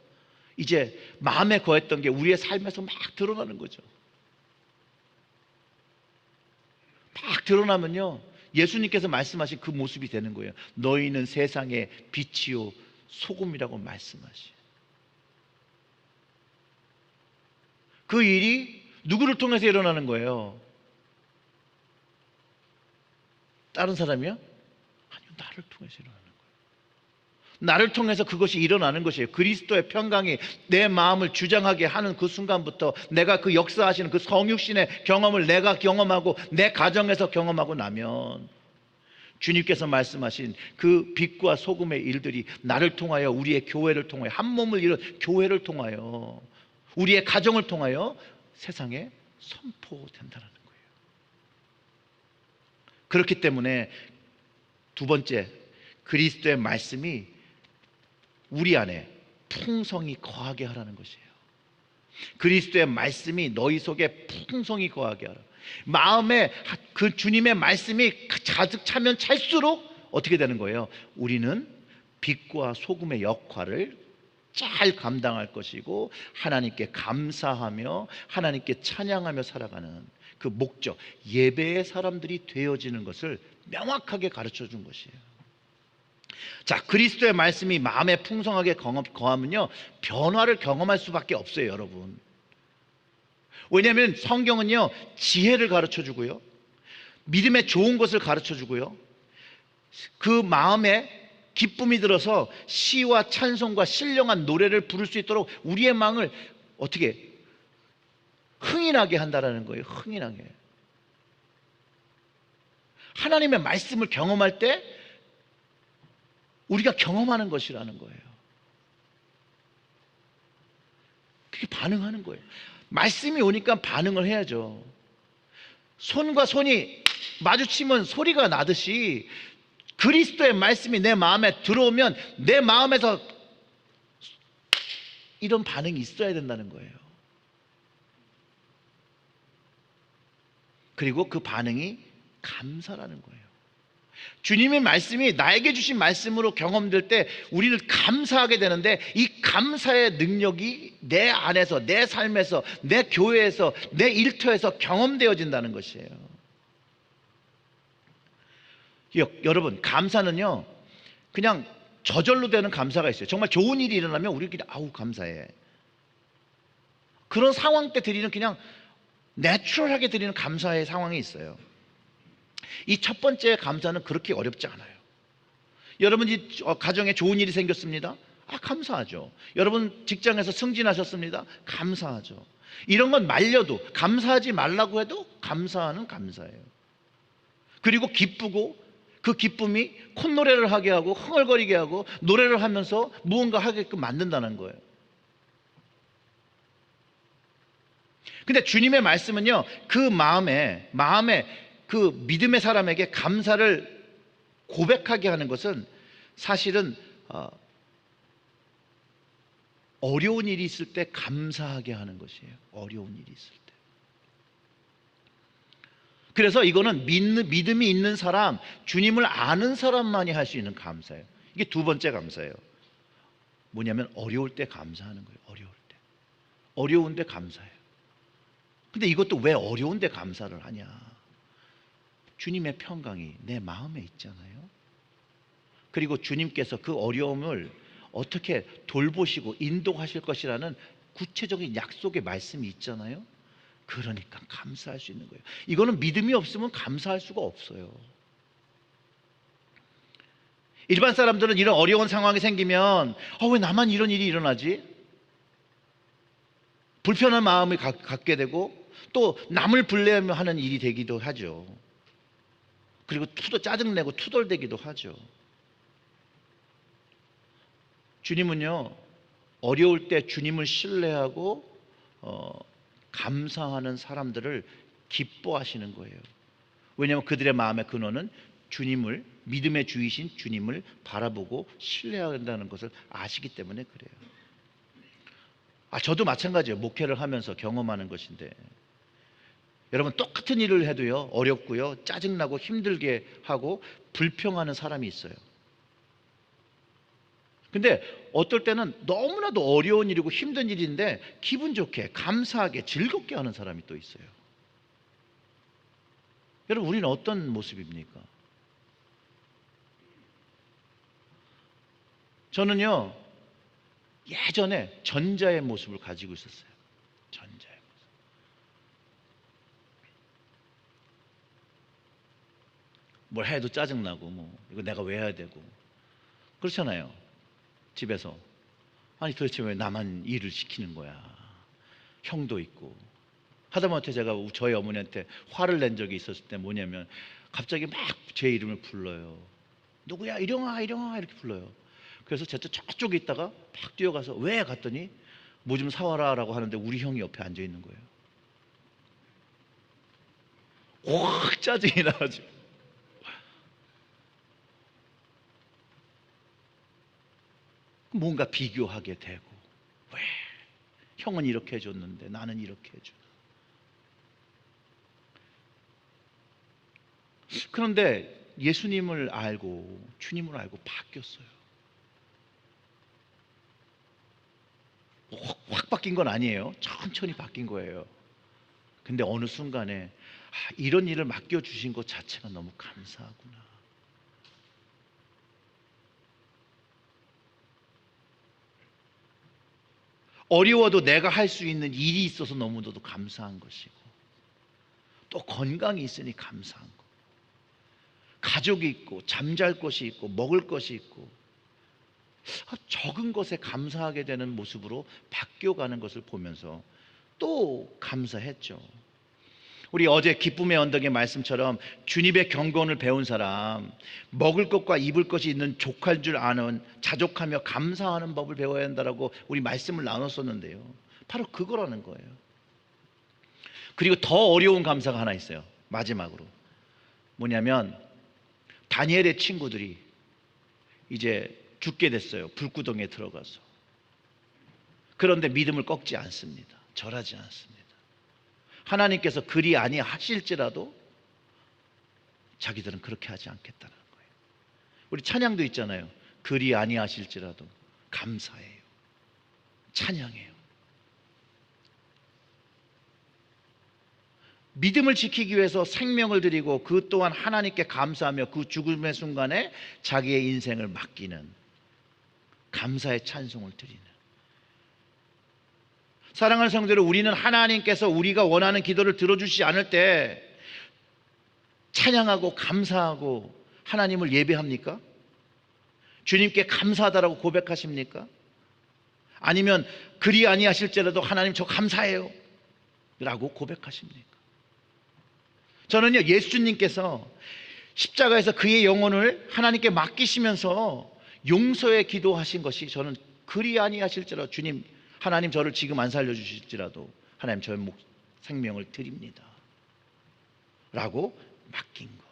이제 마음에 거했던 게 우리의 삶에서 막 드러나는 거죠. 막 드러나면요, 예수님께서 말씀하신 그 모습이 되는 거예요. 너희는 세상의 빛이요 소금이라고 말씀하시. 그 일이 누구를 통해서 일어나는 거예요? 다른 사람이요? 아니요, 나를 통해서 일어나는 거예요. 나를 통해서 그것이 일어나는 것이에요. 그리스도의 평강이 내 마음을 주장하게 하는 그 순간부터 내가 그 역사하시는 그 성육신의 경험을 내가 경험하고 내 가정에서 경험하고 나면 주님께서 말씀하신 그 빛과 소금의 일들이 나를 통하여, 우리의 교회를 통하여, 한 몸을 이룬 교회를 통하여, 우리의 가정을 통하여 세상에 선포된다는 거예요. 그렇기 때문에 두 번째, 그리스도의 말씀이 우리 안에 풍성이 거하게 하라는 것이에요. 그리스도의 말씀이 너희 속에 풍성이 거하게 하라. 마음에 그 주님의 말씀이 가득 차면 찰수록 어떻게 되는 거예요? 우리는 빛과 소금의 역할을 잘 감당할 것이고 하나님께 감사하며 하나님께 찬양하며 살아가는 그 목적, 예배의 사람들이 되어지는 것을 명확하게 가르쳐 준 것이에요. 자, 그리스도의 말씀이 마음에 풍성하게 거하면요, 변화를 경험할 수밖에 없어요, 여러분. 왜냐하면 성경은요, 지혜를 가르쳐 주고요, 믿음의 좋은 것을 가르쳐 주고요, 그 마음에 기쁨이 들어서 시와 찬송과 신령한 노래를 부를 수 있도록 우리의 마음을 어떻게 흥이 나게 한다라는 거예요. 흥이 나게. 하나님의 말씀을 경험할 때 우리가 경험하는 것이라는 거예요. 그게 반응하는 거예요. 말씀이 오니까 반응을 해야죠. 손과 손이 마주치면 소리가 나듯이 그리스도의 말씀이 내 마음에 들어오면 내 마음에서 이런 반응이 있어야 된다는 거예요. 그리고 그 반응이 감사라는 거예요. 주님의 말씀이 나에게 주신 말씀으로 경험될 때 우리는 감사하게 되는데, 이 감사의 능력이 내 안에서, 내 삶에서, 내 교회에서, 내 일터에서 경험되어진다는 것이에요. 여러분, 감사는요 그냥 저절로 되는 감사가 있어요. 정말 좋은 일이 일어나면 우리끼리 아우 감사해. 그런 상황 때 드리는 그냥 내추럴하게 드리는 감사의 상황이 있어요. 이 첫 번째 감사는 그렇게 어렵지 않아요. 여러분 가정에 좋은 일이 생겼습니다. 감사하죠. 여러분 직장에서 승진하셨습니다. 감사하죠. 이런 건 말려도, 감사하지 말라고 해도 감사하는 감사예요. 그리고 기쁘고 그 기쁨이 콧노래를 하게 하고 흥얼거리게 하고 노래를 하면서 무언가 하게끔 만든다는 거예요. 근데 주님의 말씀은요 그 마음에 그 믿음의 사람에게 감사를 고백하게 하는 것은 사실은 어려운 일이 있을 때 감사하게 하는 것이에요. 어려운 일이 있을 때. 그래서 이거는 믿음이 있는 사람, 주님을 아는 사람만이 할 수 있는 감사예요. 이게 두 번째 감사예요. 뭐냐면 어려울 때 감사하는 거예요. 어려울 때. 어려운데 감사해요. 근데 이것도 왜 어려운데 감사를 하냐? 주님의 평강이 내 마음에 있잖아요. 그리고 주님께서 그 어려움을 어떻게 돌보시고 인도하실 것이라는 구체적인 약속의 말씀이 있잖아요. 그러니까 감사할 수 있는 거예요. 이거는 믿음이 없으면 감사할 수가 없어요. 일반 사람들은 이런 어려운 상황이 생기면 왜 나만 이런 일이 일어나지? 불편한 마음을 갖게 되고 또 남을 불리하는 일이 되기도 하죠. 그리고 짜증내고 투덜대기도 하죠. 주님은요 어려울 때 주님을 신뢰하고 감사하는 사람들을 기뻐하시는 거예요. 왜냐하면 그들의 마음의 근원은 주님을, 믿음의 주이신 주님을 바라보고 신뢰한다는 것을 아시기 때문에 그래요. 저도 마찬가지예요. 목회를 하면서 경험하는 것인데, 여러분 똑같은 일을 해도요 어렵고요 짜증나고 힘들게 하고 불평하는 사람이 있어요. 근데 어떨 때는 너무나도 어려운 일이고 힘든 일인데 기분 좋게 감사하게 즐겁게 하는 사람이 또 있어요. 여러분 우리는 어떤 모습입니까? 저는요 예전에 전자의 모습을 가지고 있었어요. 전자의 모습. 뭘 해도 짜증나고 이거 내가 왜 해야 되고 그렇잖아요. 집에서 도대체 왜 나만 일을 시키는 거야. 형도 있고. 하다못해 제가 저희 어머니한테 화를 낸 적이 있었을 때 뭐냐면 갑자기 막 제 이름을 불러요. 누구야? 이령아 이렇게 불러요. 그래서 제가 저쪽에 있다가 팍 뛰어가서 왜? 갔더니 뭐 좀 사와라 라고 하는데 우리 형이 옆에 앉아 있는 거예요. 확 짜증이 나가지고 뭔가 비교하게 되고, 왜 형은 이렇게 해줬는데 나는 이렇게 해주나. 그런데 예수님을 알고 주님을 알고 바뀌었어요. 확 바뀐 건 아니에요. 천천히 바뀐 거예요. 근데 어느 순간에 이런 일을 맡겨주신 것 자체가 너무 감사하구나. 어려워도 내가 할 수 있는 일이 있어서 너무나도 감사한 것이고, 또 건강이 있으니 감사한 거, 가족이 있고 잠잘 곳이 있고 먹을 것이 있고 적은 것에 감사하게 되는 모습으로 바뀌어가는 것을 보면서 또 감사했죠. 우리 어제 기쁨의 언덕의 말씀처럼 주님의 경건을 배운 사람, 먹을 것과 입을 것이 있는 족할 줄 아는 자족하며 감사하는 법을 배워야 한다라고 우리 말씀을 나눴었는데요. 바로 그거라는 거예요. 그리고 더 어려운 감사가 하나 있어요. 마지막으로 뭐냐면 다니엘의 친구들이 이제 죽게 됐어요. 불구덩이에 들어가서. 그런데 믿음을 꺾지 않습니다. 절하지 않습니다. 하나님께서 그리 아니하실지라도 자기들은 그렇게 하지 않겠다는 거예요. 우리 찬양도 있잖아요. 그리 아니하실지라도 감사해요. 찬양해요. 믿음을 지키기 위해서 생명을 드리고 그 또한 하나님께 감사하며 그 죽음의 순간에 자기의 인생을 맡기는 감사의 찬송을 드리는. 사랑하는 성도들, 우리는 하나님께서 우리가 원하는 기도를 들어주시지 않을 때 찬양하고 감사하고 하나님을 예배합니까? 주님께 감사하다라고 고백하십니까? 아니면 그리 아니하실지라도 하나님 저 감사해요 라고 고백하십니까? 저는요, 예수님께서 십자가에서 그의 영혼을 하나님께 맡기시면서 용서의 기도하신 것이 저는 그리 아니하실지라도 주님, 하나님 저를 지금 안 살려주실지라도 하나님 저의 생명을 드립니다 라고 맡긴 것.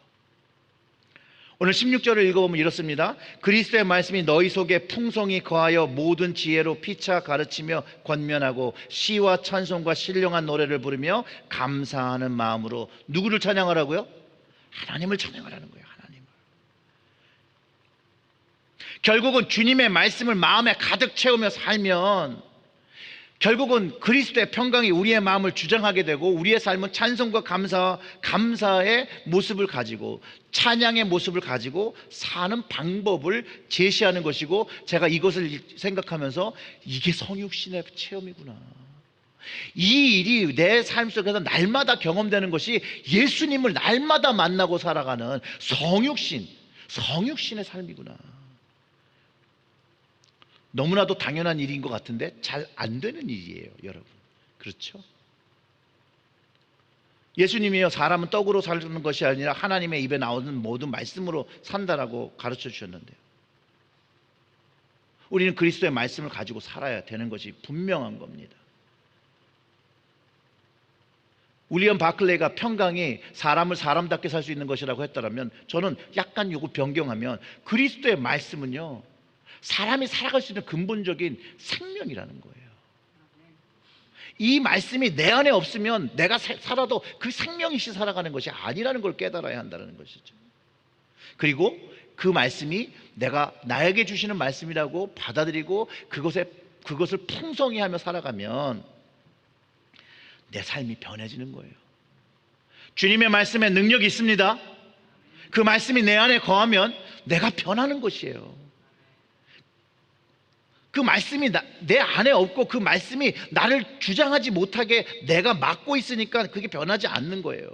오늘 16절을 읽어보면 이렇습니다. 그리스도의 말씀이 너희 속에 풍성히 거하여 모든 지혜로 피차 가르치며 권면하고 시와 찬송과 신령한 노래를 부르며 감사하는 마음으로 누구를 찬양하라고요? 하나님을 찬양하라는 거예요. 하나님을. 결국은 주님의 말씀을 마음에 가득 채우며 살면 결국은 그리스도의 평강이 우리의 마음을 주장하게 되고 우리의 삶은 찬송과 감사의 모습을 가지고 찬양의 모습을 가지고 사는 방법을 제시하는 것이고, 제가 이것을 생각하면서 이게 성육신의 체험이구나. 이 일이 내 삶 속에서 날마다 경험되는 것이 예수님을 날마다 만나고 살아가는 성육신의 삶이구나. 너무나도 당연한 일인 것 같은데 잘 안 되는 일이에요, 여러분. 그렇죠? 예수님이요, 사람은 떡으로 사는 것이 아니라 하나님의 입에 나오는 모든 말씀으로 산다라고 가르쳐 주셨는데요. 우리는 그리스도의 말씀을 가지고 살아야 되는 것이 분명한 겁니다. 윌리엄 바클레이가 평강이 사람을 사람답게 살 수 있는 것이라고 했더라면, 저는 약간 요거 변경하면 그리스도의 말씀은요, 사람이 살아갈 수 있는 근본적인 생명이라는 거예요. 이 말씀이 내 안에 없으면 내가 살아도 그 생명이시 살아가는 것이 아니라는 걸 깨달아야 한다는 것이죠. 그리고 그 말씀이 내가 나에게 주시는 말씀이라고 받아들이고 그것을 풍성히 하며 살아가면 내 삶이 변해지는 거예요. 주님의 말씀에 능력이 있습니다. 그 말씀이 내 안에 거하면 내가 변하는 것이에요. 그 말씀이 내 안에 없고 그 말씀이 나를 주장하지 못하게 내가 막고 있으니까 그게 변하지 않는 거예요.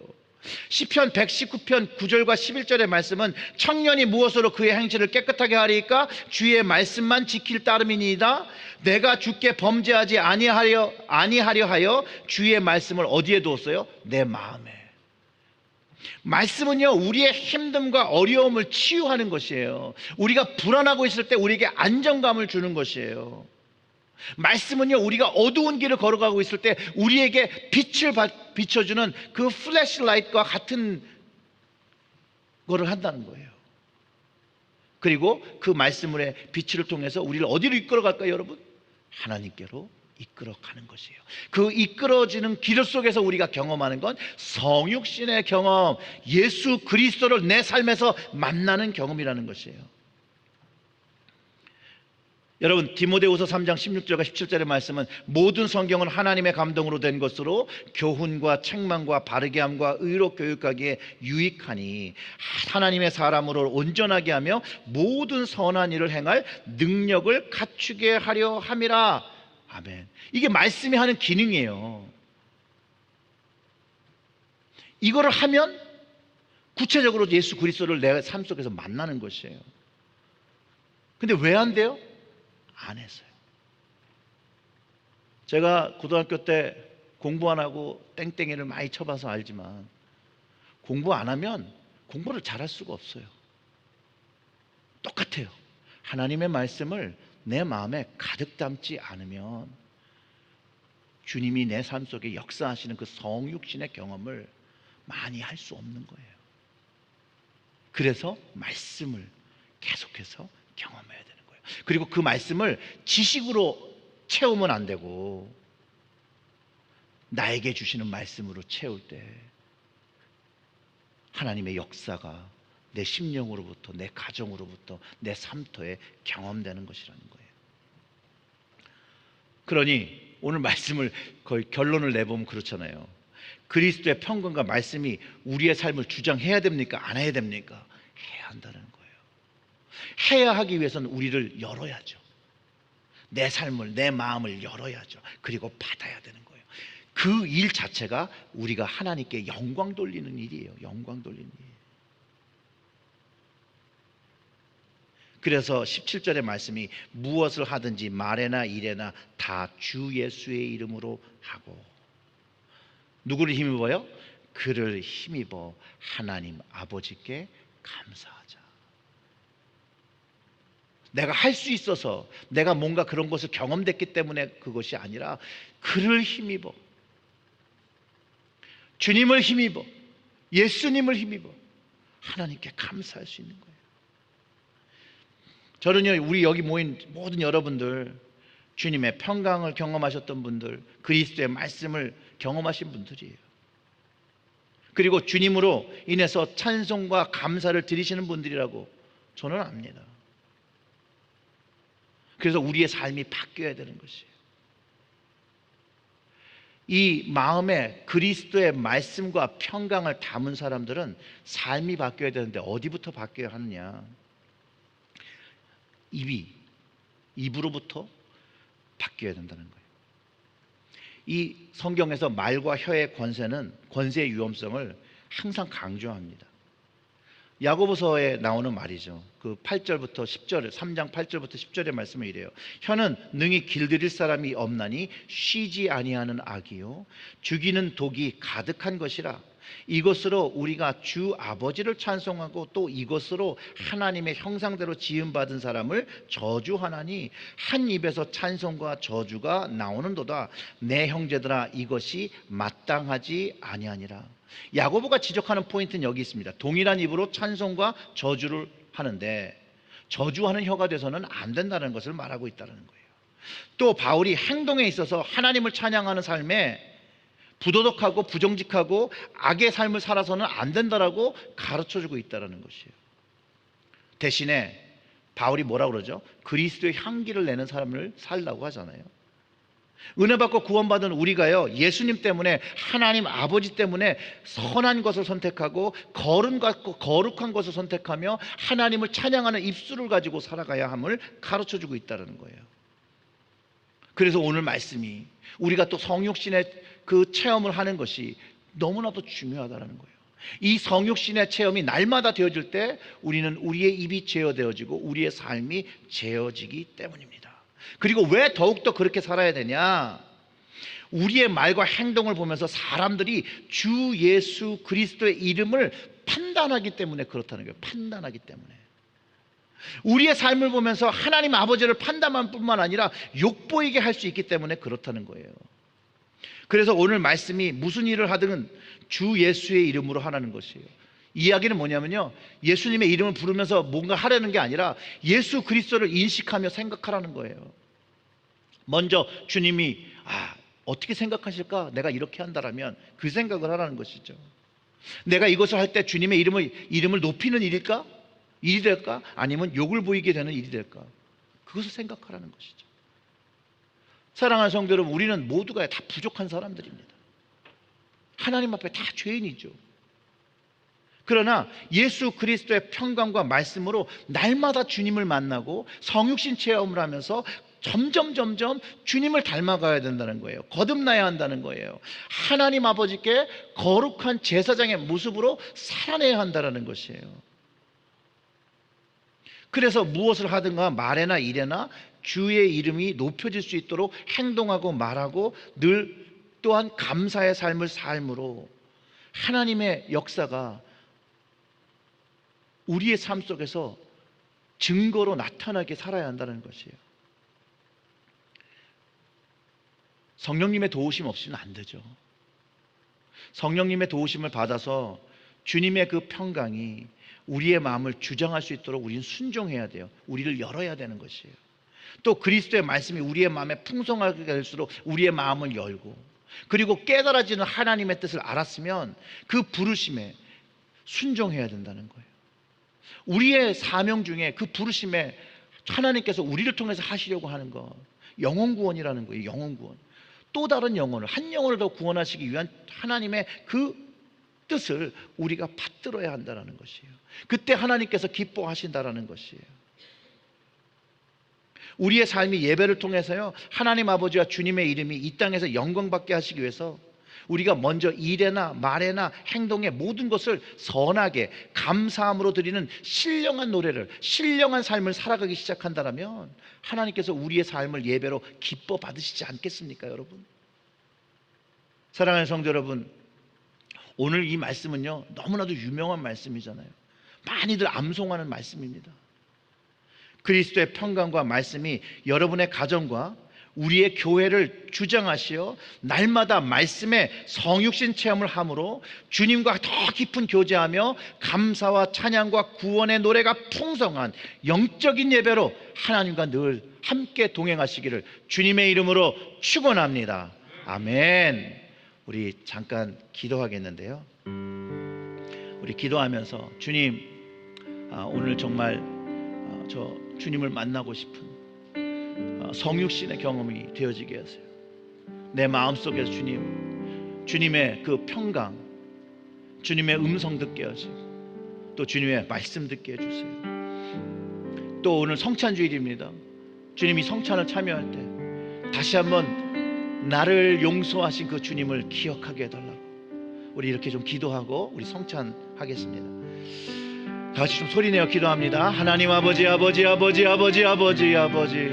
시편 119편 9절과 11절의 말씀은 청년이 무엇으로 그의 행실을 깨끗하게 하리까? 주의 말씀만 지킬 따름이니이다. 내가 주께 범죄하지 아니하려 하여 주의 말씀을 어디에 두었어요? 내 마음에. 말씀은요, 우리의 힘듦과 어려움을 치유하는 것이에요. 우리가 불안하고 있을 때 우리에게 안정감을 주는 것이에요. 말씀은요, 우리가 어두운 길을 걸어가고 있을 때 우리에게 빛을 비춰주는 그 플래시라이트와 같은 거를 한다는 거예요. 그리고 그 말씀의 빛을 통해서 우리를 어디로 이끌어갈까요, 여러분? 하나님께로 이끌어가는 것이에요. 그 이끌어지는 길 속에서 우리가 경험하는 건 성육신의 경험, 예수 그리스도를 내 삶에서 만나는 경험이라는 것이에요. 여러분, 디모데후서 3장 16절과 17절의 말씀은 모든 성경은 하나님의 감동으로 된 것으로 교훈과 책망과 바르게 함과 의로 교육하기에 유익하니 하나님의 사람으로 온전하게 하며 모든 선한 일을 행할 능력을 갖추게 하려 함이라. 아멘. 이게 말씀이 하는 기능이에요. 이거를 하면 구체적으로 예수 그리스도를 내 삶 속에서 만나는 것이에요. 근데 왜 안 돼요? 안 했어요. 제가 고등학교 때 공부 안 하고 땡땡이를 많이 쳐봐서 알지만 공부 안 하면 공부를 잘할 수가 없어요. 똑같아요. 하나님의 말씀을 내 마음에 가득 담지 않으면 주님이 내 삶 속에 역사하시는 그 성육신의 경험을 많이 할 수 없는 거예요. 그래서 말씀을 계속해서 경험해야 되는 거예요. 그리고 그 말씀을 지식으로 채우면 안 되고 나에게 주시는 말씀으로 채울 때 하나님의 역사가 내 심령으로부터, 내 가정으로부터, 내 삶터에 경험되는 것이라는 거예요. 그러니 오늘 말씀을 거의 결론을 내보면 그렇잖아요. 그리스도의 평강과 말씀이 우리의 삶을 주장해야 됩니까? 안 해야 됩니까? 해야 한다는 거예요. 해야 하기 위해서는 우리를 열어야죠. 내 삶을, 내 마음을 열어야죠. 그리고 받아야 되는 거예요. 그 일 자체가 우리가 하나님께 영광 돌리는 일이에요. 영광 돌리는 일. 그래서 17절의 말씀이 무엇을 하든지 말에나 일에나 다 주 예수의 이름으로 하고, 누구를 힘입어요? 그를 힘입어 하나님 아버지께 감사하자. 내가 할 수 있어서, 내가 뭔가 그런 것을 경험됐기 때문에 그것이 아니라 그를 힘입어, 주님을 힘입어, 예수님을 힘입어 하나님께 감사할 수 있는 거예요. 저는요, 우리 여기 모인 모든 여러분들, 주님의 평강을 경험하셨던 분들, 그리스도의 말씀을 경험하신 분들이에요. 그리고 주님으로 인해서 찬송과 감사를 드리시는 분들이라고 저는 압니다. 그래서 우리의 삶이 바뀌어야 되는 것이에요. 이 마음에 그리스도의 말씀과 평강을 담은 사람들은 삶이 바뀌어야 되는데 어디부터 바뀌어야 하느냐? 입으로부터 바뀌어야 된다는 거예요. 이 성경에서 말과 혀의 권세의 위험성을 항상 강조합니다. 야고보서에 나오는 말이죠. 그 8절부터 10절, 3장 8절부터 10절의 말씀은 이래요. 혀는 능히 길들일 사람이 없나니 쉬지 아니하는 악이요 죽이는 독이 가득한 것이라. 이것으로 우리가 주 아버지를 찬송하고 또 이것으로 하나님의 형상대로 지음받은 사람을 저주하나니 한 입에서 찬송과 저주가 나오는도다. 내 형제들아, 이것이 마땅하지 아니하니라. 야고보가 지적하는 포인트는 여기 있습니다. 동일한 입으로 찬송과 저주를 하는데 저주하는 혀가 돼서는 안 된다는 것을 말하고 있다는 거예요. 또 바울이 행동에 있어서 하나님을 찬양하는 삶에 부도덕하고 부정직하고 악의 삶을 살아서는 안 된다라고 가르쳐주고 있다는 것이에요. 대신에 바울이 뭐라고 그러죠? 그리스도의 향기를 내는 삶을 살라고 하잖아요. 은혜 받고 구원받은 우리가요, 예수님 때문에, 하나님 아버지 때문에 선한 것을 선택하고 거룩한 것을 선택하며 하나님을 찬양하는 입술을 가지고 살아가야 함을 가르쳐주고 있다는 거예요. 그래서 오늘 말씀이 우리가 또 성육신의 그 체험을 하는 것이 너무나도 중요하다는 거예요. 이 성육신의 체험이 날마다 되어질 때 우리는 우리의 입이 제어되어지고 우리의 삶이 제어지기 때문입니다. 그리고 왜 더욱더 그렇게 살아야 되냐? 우리의 말과 행동을 보면서 사람들이 주 예수 그리스도의 이름을 판단하기 때문에 그렇다는 거예요. 판단하기 때문에. 우리의 삶을 보면서 하나님 아버지를 판단할 뿐만 아니라 욕보이게 할 수 있기 때문에 그렇다는 거예요. 그래서 오늘 말씀이 무슨 일을 하든 주 예수의 이름으로 하라는 것이에요. 이야기는 뭐냐면요, 예수님의 이름을 부르면서 뭔가 하라는 게 아니라 예수 그리스도를 인식하며 생각하라는 거예요. 먼저 주님이 어떻게 생각하실까? 내가 이렇게 한다라면 그 생각을 하라는 것이죠. 내가 이것을 할 때 주님의 이름을 높이는 일일까? 일이 될까? 아니면 욕을 보이게 되는 일이 될까? 그것을 생각하라는 것이죠. 사랑하는 성도 여러분, 우리는 모두가 다 부족한 사람들입니다. 하나님 앞에 다 죄인이죠. 그러나 예수 그리스도의 평강과 말씀으로 날마다 주님을 만나고 성육신 체험을 하면서 점점 주님을 닮아가야 된다는 거예요. 거듭나야 한다는 거예요. 하나님 아버지께 거룩한 제사장의 모습으로 살아내야 한다는 것이에요. 그래서 무엇을 하든가 말에나 일에나 주의 이름이 높여질 수 있도록 행동하고 말하고 늘 또한 감사의 삶을 삶으로 하나님의 역사가 우리의 삶 속에서 증거로 나타나게 살아야 한다는 것이에요. 성령님의 도우심 없이는 안 되죠. 성령님의 도우심을 받아서 주님의 그 평강이 우리의 마음을 주장할 수 있도록 우리는 순종해야 돼요. 우리를 열어야 되는 것이에요. 또 그리스도의 말씀이 우리의 마음에 풍성하게 될수록 우리의 마음을 열고, 그리고 깨달아지는 하나님의 뜻을 알았으면 그 부르심에 순종해야 된다는 거예요. 우리의 사명 중에 그 부르심에 하나님께서 우리를 통해서 하시려고 하는 것, 영혼 구원이라는 거예요. 영혼 구원. 또 다른 영혼을, 한 영혼을 더 구원하시기 위한 하나님의 그 뜻을 우리가 받들어야 한다는 것이에요. 그때 하나님께서 기뻐하신다는 것이에요. 우리의 삶이 예배를 통해서요, 하나님 아버지와 주님의 이름이 이 땅에서 영광받게 하시기 위해서 우리가 먼저 일에나 말에나 행동에 모든 것을 선하게 감사함으로 드리는 신령한 노래를, 신령한 삶을 살아가기 시작한다면 하나님께서 우리의 삶을 예배로 기뻐 받으시지 않겠습니까, 여러분? 사랑하는 성도 여러분, 오늘 이 말씀은요, 너무나도 유명한 말씀이잖아요. 많이들 암송하는 말씀입니다. 그리스도의 평강과 말씀이 여러분의 가정과 우리의 교회를 주장하시어 날마다 말씀의 성육신 체험을 함으로 주님과 더 깊은 교제하며 감사와 찬양과 구원의 노래가 풍성한 영적인 예배로 하나님과 늘 함께 동행하시기를 주님의 이름으로 축원합니다. 아멘. 우리 잠깐 기도하겠는데요. 우리 기도하면서 주님, 오늘 정말 저 주님을 만나고 싶은 성육신의 경험이 되어지게 하세요. 내 마음속에서 주님의 그 평강, 주님의 음성 듣게 하시고 또 주님의 말씀 듣게 해주세요. 또 오늘 성찬주일입니다. 주님이 성찬을 참여할 때 다시 한번 나를 용서하신 그 주님을 기억하게 해달라고, 우리 이렇게 좀 기도하고 우리 성찬하겠습니다. 다 같이 좀 소리내어 기도합니다. 하나님 아버지, 아버지, 아버지, 아버지, 아버지, 아버지,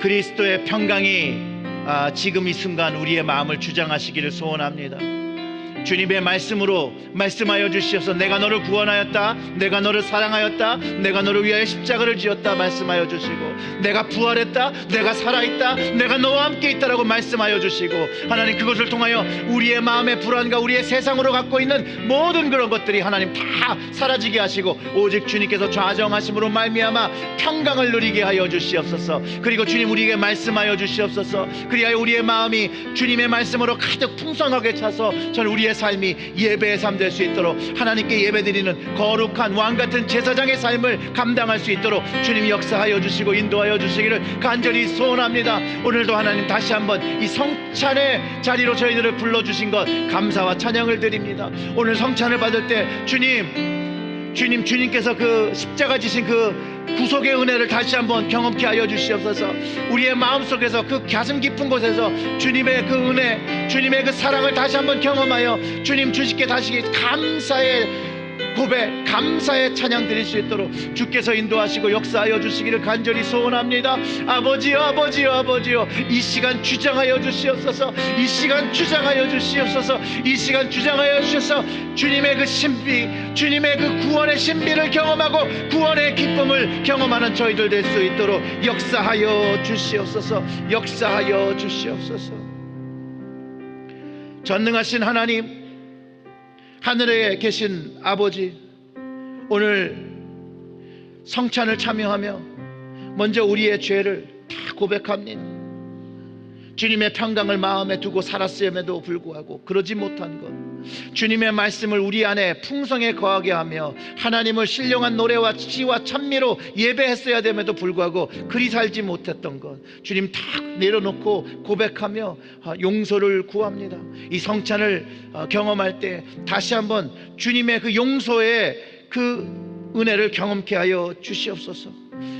그리스도의 평강이 지금 이 순간 우리의 마음을 주장하시기를 소원합니다. 주님의 말씀으로 말씀하여 주시어서 내가 너를 구원하였다, 내가 너를 사랑하였다, 내가 너를 위하여 십자가를 지었다 말씀하여 주시고, 내가 부활했다, 내가 살아있다, 내가 너와 함께 있다라고 말씀하여 주시고, 하나님 그것을 통하여 우리의 마음의 불안과 우리의 세상으로 갖고 있는 모든 그런 것들이 하나님 다 사라지게 하시고 오직 주님께서 좌정하심으로 말미암아 평강을 누리게 하여 주시옵소서. 그리고 주님 우리에게 말씀하여 주시옵소서. 그리하여 우리의 마음이 주님의 말씀으로 가득 풍성하게 차서 저는 우리의 삶이 예배의 삶 될 수 있도록, 하나님께 예배드리는 거룩한 왕같은 제사장의 삶을 감당할 수 있도록 주님 역사하여 주시고 인도하여 주시기를 간절히 소원합니다. 오늘도 하나님 다시 한번 이 성찬의 자리로 저희들을 불러주신 것 감사와 찬양을 드립니다. 오늘 성찬을 받을 때 주님께서 그 십자가 지신 그 구속의 은혜를 다시 한번 경험케 하여 주시옵소서. 우리의 마음속에서 그 가슴 깊은 곳에서 주님의 그 은혜, 주님의 그 사랑을 다시 한번 경험하여 주님 주시께 다시 감사의 고백, 감사의 찬양 드릴 수 있도록 주께서 인도하시고 역사하여 주시기를 간절히 소원합니다. 아버지여, 아버지여, 아버지여, 이 시간 주장하여 주시옵소서. 이 시간 주장하여 주시옵소서. 이 시간 주장하여 주셔서 주님의 그 신비, 주님의 그 구원의 신비를 경험하고 구원의 기쁨을 경험하는 저희들 될 수 있도록 역사하여 주시옵소서. 역사하여 주시옵소서. 전능하신 하나님, 하늘에 계신 아버지, 오늘 성찬을 참여하며 먼저 우리의 죄를 다 고백합니다. 주님의 평강을 마음에 두고 살았음에도 불구하고 그러지 못한 것, 주님의 말씀을 우리 안에 풍성에 거하게 하며 하나님을 신령한 노래와 시와 찬미로 예배했어야 됨에도 불구하고 그리 살지 못했던 것, 주님 다 내려놓고 고백하며 용서를 구합니다. 이 성찬을 경험할 때 다시 한번 주님의 그 용서의 그 은혜를 경험케 하여 주시옵소서.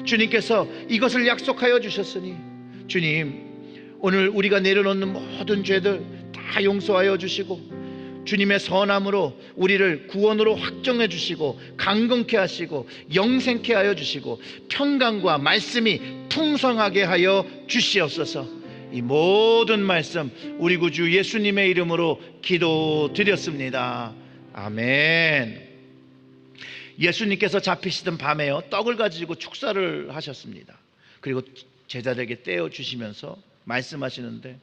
주님께서 이것을 약속하여 주셨으니 주님, 오늘 우리가 내려놓는 모든 죄들 다 용서하여 주시고 주님의 선함으로 우리를 구원으로 확정해 주시고 강건케 하시고 영생케 하여 주시고 평강과 말씀이 풍성하게 하여 주시옵소서. 이 모든 말씀 우리 구주 예수님의 이름으로 기도드렸습니다. 아멘. 예수님께서 잡히시던 밤에요, 떡을 가지고 축사를 하셨습니다. 그리고 제자들에게 떼어 주시면서 말씀하시는데,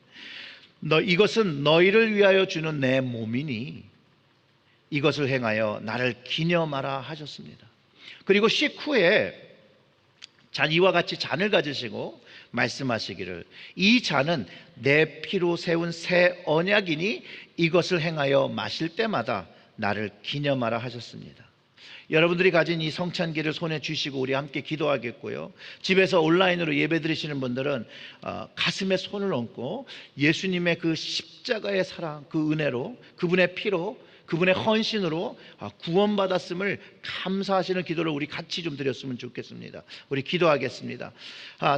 이것은 너희를 위하여 주는 내 몸이니 이것을 행하여 나를 기념하라 하셨습니다. 그리고 식후에 이와 같이 잔을 가지시고 말씀하시기를, 이 잔은 내 피로 세운 새 언약이니 이것을 행하여 마실 때마다 나를 기념하라 하셨습니다. 여러분들이 가진 이 성찬기를 손에 쥐시고 우리 함께 기도하겠고요, 집에서 온라인으로 예배 드리시는 분들은 가슴에 손을 얹고 예수님의 그 십자가의 사랑, 그 은혜로, 그분의 피로, 그분의 헌신으로 구원받았음을 감사하시는 기도를 우리 같이 좀 드렸으면 좋겠습니다. 우리 기도하겠습니다.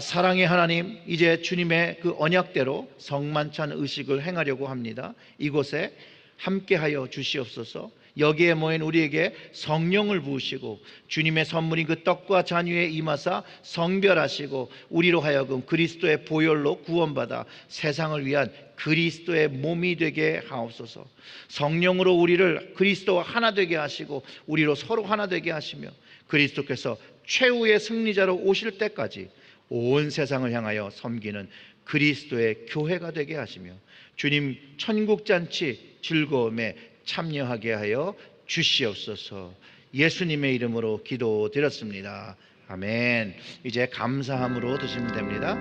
사랑의 하나님, 이제 주님의 그 언약대로 성만찬 의식을 행하려고 합니다. 이곳에 함께하여 주시옵소서. 여기에 모인 우리에게 성령을 부으시고 주님의 선물인 그 떡과 잔 위에 임하사 성별하시고 우리로 하여금 그리스도의 보혈로 구원받아 세상을 위한 그리스도의 몸이 되게 하옵소서. 성령으로 우리를 그리스도와 하나 되게 하시고 우리로 서로 하나 되게 하시며 그리스도께서 최후의 승리자로 오실 때까지 온 세상을 향하여 섬기는 그리스도의 교회가 되게 하시며 주님 천국잔치 즐거움에 참여하게 하여 주시옵소서. 예수님의 이름으로 기도드렸습니다. 아멘. 이제 감사함으로 드시면 됩니다.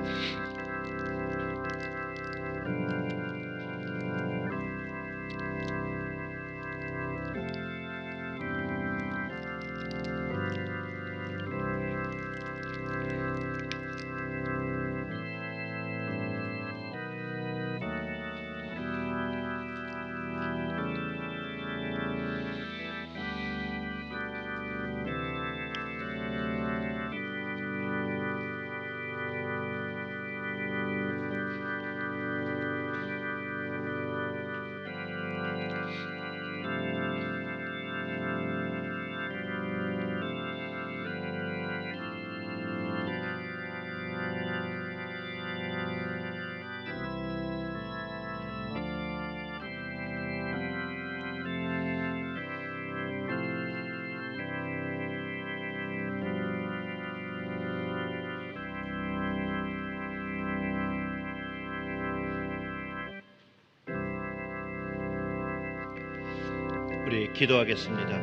우리 기도하겠습니다.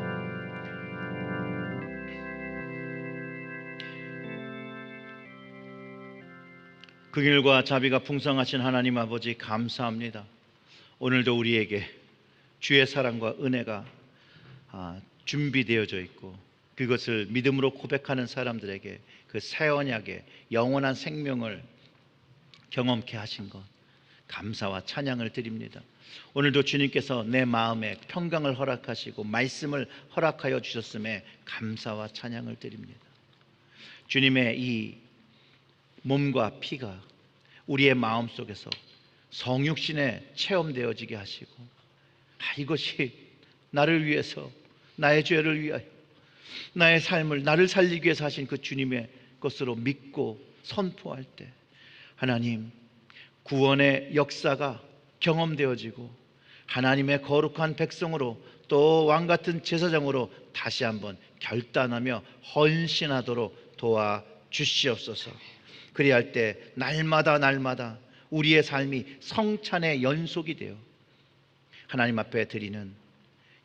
긍휼과 자비가 풍성하신 하나님 아버지, 감사합니다. 오늘도 우리에게 주의 사랑과 은혜가 준비되어져 있고 그것을 믿음으로 고백하는 사람들에게 그 새 언약의 영원한 생명을 경험케 하신 것 감사와 찬양을 드립니다. 오늘도 주님께서 내 마음에 평강을 허락하시고 말씀을 허락하여 주셨음에 감사와 찬양을 드립니다. 주님의 이 몸과 피가 우리의 마음속에서 성육신에 체험되어지게 하시고 이것이 나를 위해서, 나의 죄를 위하여, 나의 삶을 나를 살리기 위해서 하신 그 주님의 것으로 믿고 선포할 때 하나님, 구원의 역사가 경험되어지고 하나님의 거룩한 백성으로 또 왕같은 제사장으로 다시 한번 결단하며 헌신하도록 도와주시옵소서. 그리할 때 날마다 우리의 삶이 성찬의 연속이 되어 하나님 앞에 드리는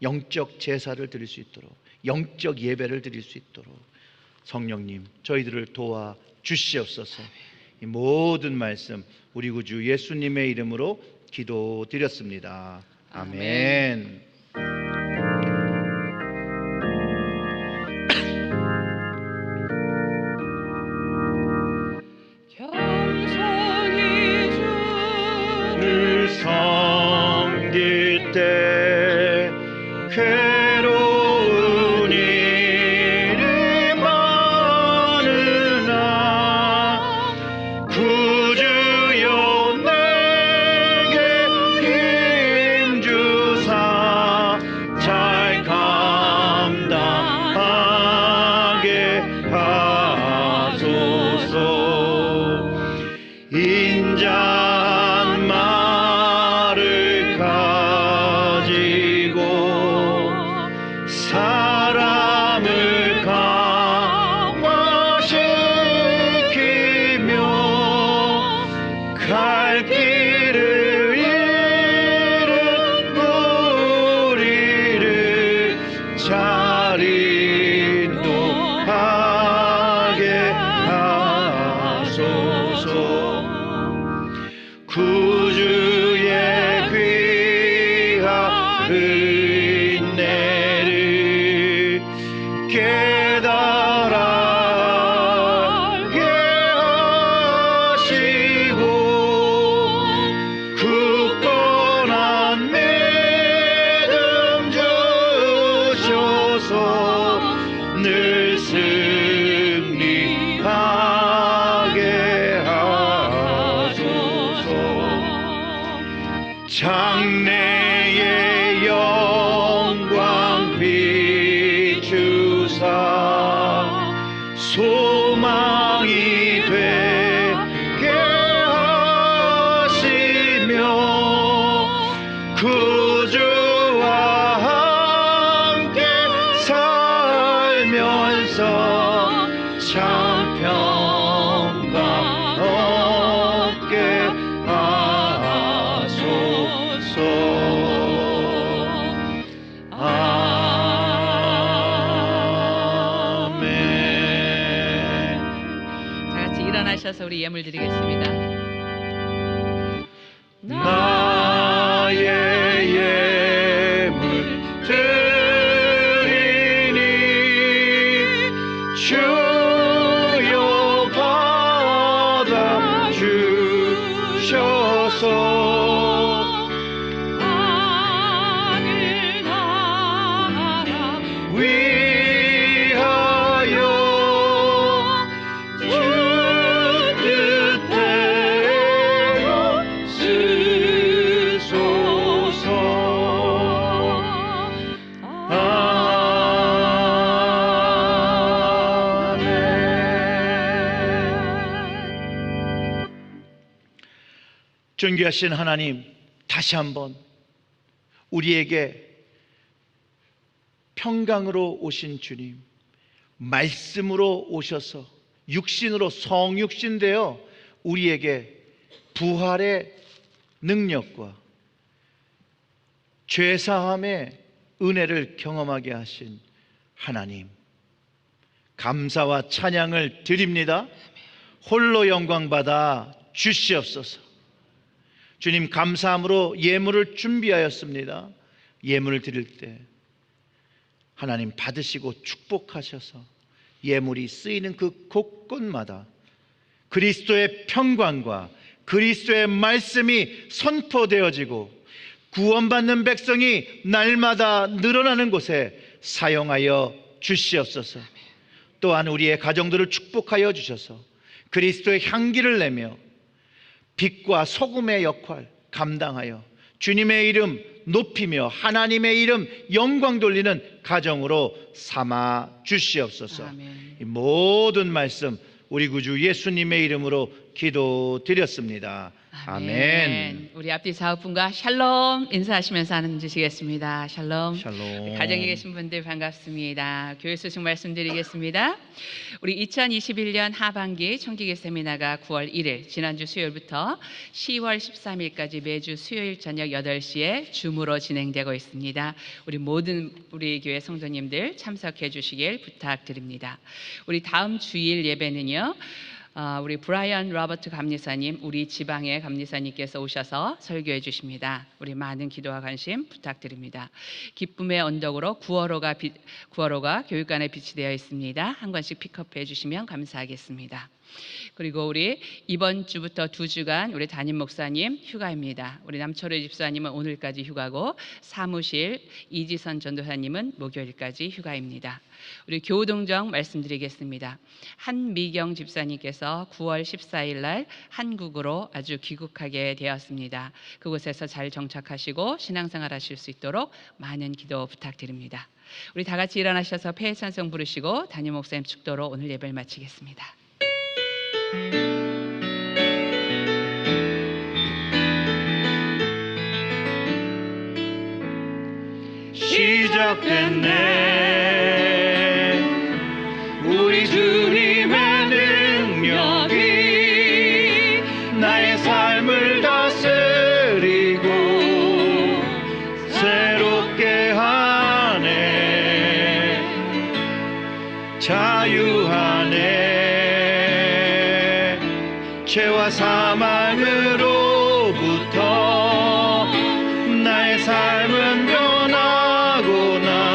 영적 제사를 드릴 수 있도록, 영적 예배를 드릴 수 있도록 성령님 저희들을 도와주시옵소서. 이 모든 말씀 우리 구주 예수님의 이름으로 기도드렸습니다. 아멘. 겸손히 주를 섬길 때 괴로운 일이 많으나 구주여 내게 힘주사 장래의 영광 비추사 소망이 되게 하시며 구주와 함께 살면서 참 평강 얻게 하소서. 아멘. 다 같이 일어나셔서 우리 예물 드리겠습니다. 나의 예물 드리니 주여 받아 주셔서 하늘 나라 위하여 주 뜻대로 쓰소서. 아멘. 존귀하신 하나님, 다시 한번 우리에게 평강으로 오신 주님, 말씀으로 오셔서 육신으로 성육신 되어 우리에게 부활의 능력과 죄사함의 은혜를 경험하게 하신 하나님, 감사와 찬양을 드립니다. 홀로 영광 받아 주시옵소서. 주님, 감사함으로 예물을 준비하였습니다. 예물을 드릴 때 하나님 받으시고 축복하셔서 예물이 쓰이는 그 곳곳마다 그리스도의 평강과 그리스도의 말씀이 선포되어지고 구원받는 백성이 날마다 늘어나는 곳에 사용하여 주시옵소서. 또한 우리의 가정들을 축복하여 주셔서 그리스도의 향기를 내며 빛과 소금의 역할 감당하여 주님의 이름 높이며 하나님의 이름 영광 돌리는 가정으로 삼아 주시옵소서. 아멘. 이 모든 말씀 우리 구주 예수님의 이름으로 기도드렸습니다. 아멘. 우리 앞뒤 사업분과 샬롬 인사하시면서 앉으시겠습니다. 샬롬. 샬롬. 가정에 계신 분들 반갑습니다. 교회 소식 말씀드리겠습니다. 우리 2021년 하반기 청기계 세미나가 9월 1일 지난주 수요일부터 10월 13일까지 매주 수요일 저녁 8시에 줌으로 진행되고 있습니다. 우리 모든 우리 교회 성도님들 참석해 주시길 부탁드립니다. 우리 다음 주일 예배는요, 우리 브라이언 로버트 감리사님, 우리 지방의 감리사님께서 오셔서 설교해 주십니다. 우리 많은 기도와 관심 부탁드립니다. 기쁨의 언덕으로 9월호가 교육관에 비치되어 있습니다. 한 권씩 픽업해 주시면 감사하겠습니다. 그리고 우리 이번 주부터 2주간 우리 담임 목사님 휴가입니다. 우리 남철우 집사님은 오늘까지 휴가고 사무실 이지선 전도사님은 목요일까지 휴가입니다. 우리 교우동정 말씀드리겠습니다. 한미경 집사님께서 9월 14일 날 한국으로 아주 귀국하게 되었습니다. 그곳에서 잘 정착하시고 신앙생활 하실 수 있도록 많은 기도 부탁드립니다. 우리 다 같이 일어나셔서 폐회 찬송 부르시고 담임 목사님 축도로 오늘 예배를 마치겠습니다. 시작됐네 우리 주님의 능력이 나의 삶을 다스리고 새롭게 하네 자유하네 죄와 사망으로부터 나의 삶은 변하고 난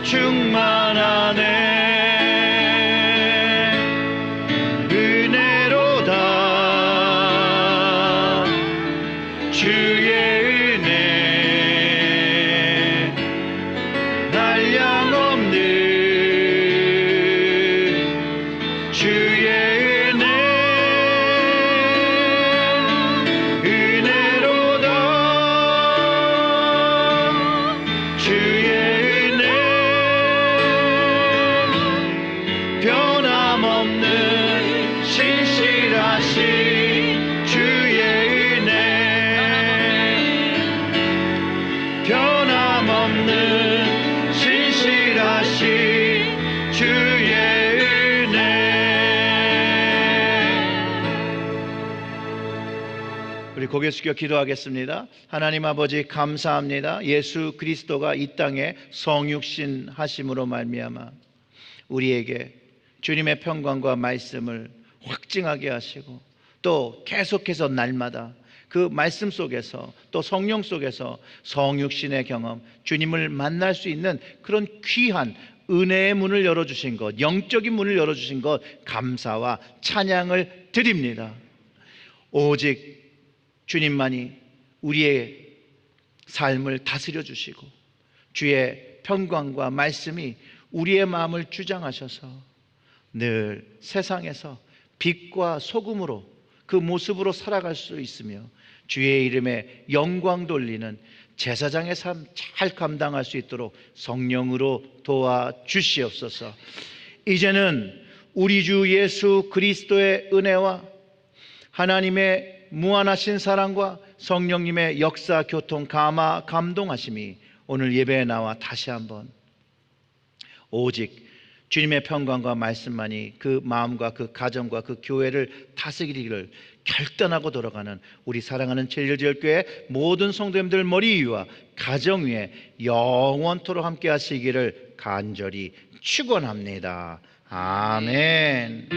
충만하네 은혜로다 주의 은혜 한량없는 주의 은혜 우리 고개 숙여 기도하겠습니다. 하나님 아버지 감사합니다. 예수 그리스도가 이 땅에 성육신 하심으로 말미암아 우리에게 주님의 평강과 말씀을 확증하게 하시고 또 계속해서 날마다 그 말씀 속에서 또 성령 속에서 성육신의 경험, 주님을 만날 수 있는 그런 귀한 은혜의 문을 열어주신 것, 영적인 문을 열어주신 것 감사와 찬양을 드립니다. 오직 주님만이 우리의 삶을 다스려 주시고 주의 평강과 말씀이 우리의 마음을 주장하셔서 늘 세상에서 빛과 소금으로 그 모습으로 살아갈 수 있으며 주의 이름에 영광 돌리는 제사장의 삶 잘 감당할 수 있도록 성령으로 도와주시옵소서. 이제는 우리 주 예수 그리스도의 은혜와 하나님의 무한하신 사랑과 성령님의 역사, 교통, 감화, 감동하심이 오늘 예배에 나와 다시 한번 오직 주님의 평강과 말씀만이 그 마음과 그 가정과 그 교회를 다스리기를 결단하고 돌아가는 우리 사랑하는 제일교회 모든 성도님들 머리 위와 가정 위에 영원토록 함께 하시기를 간절히 축원합니다. 아멘.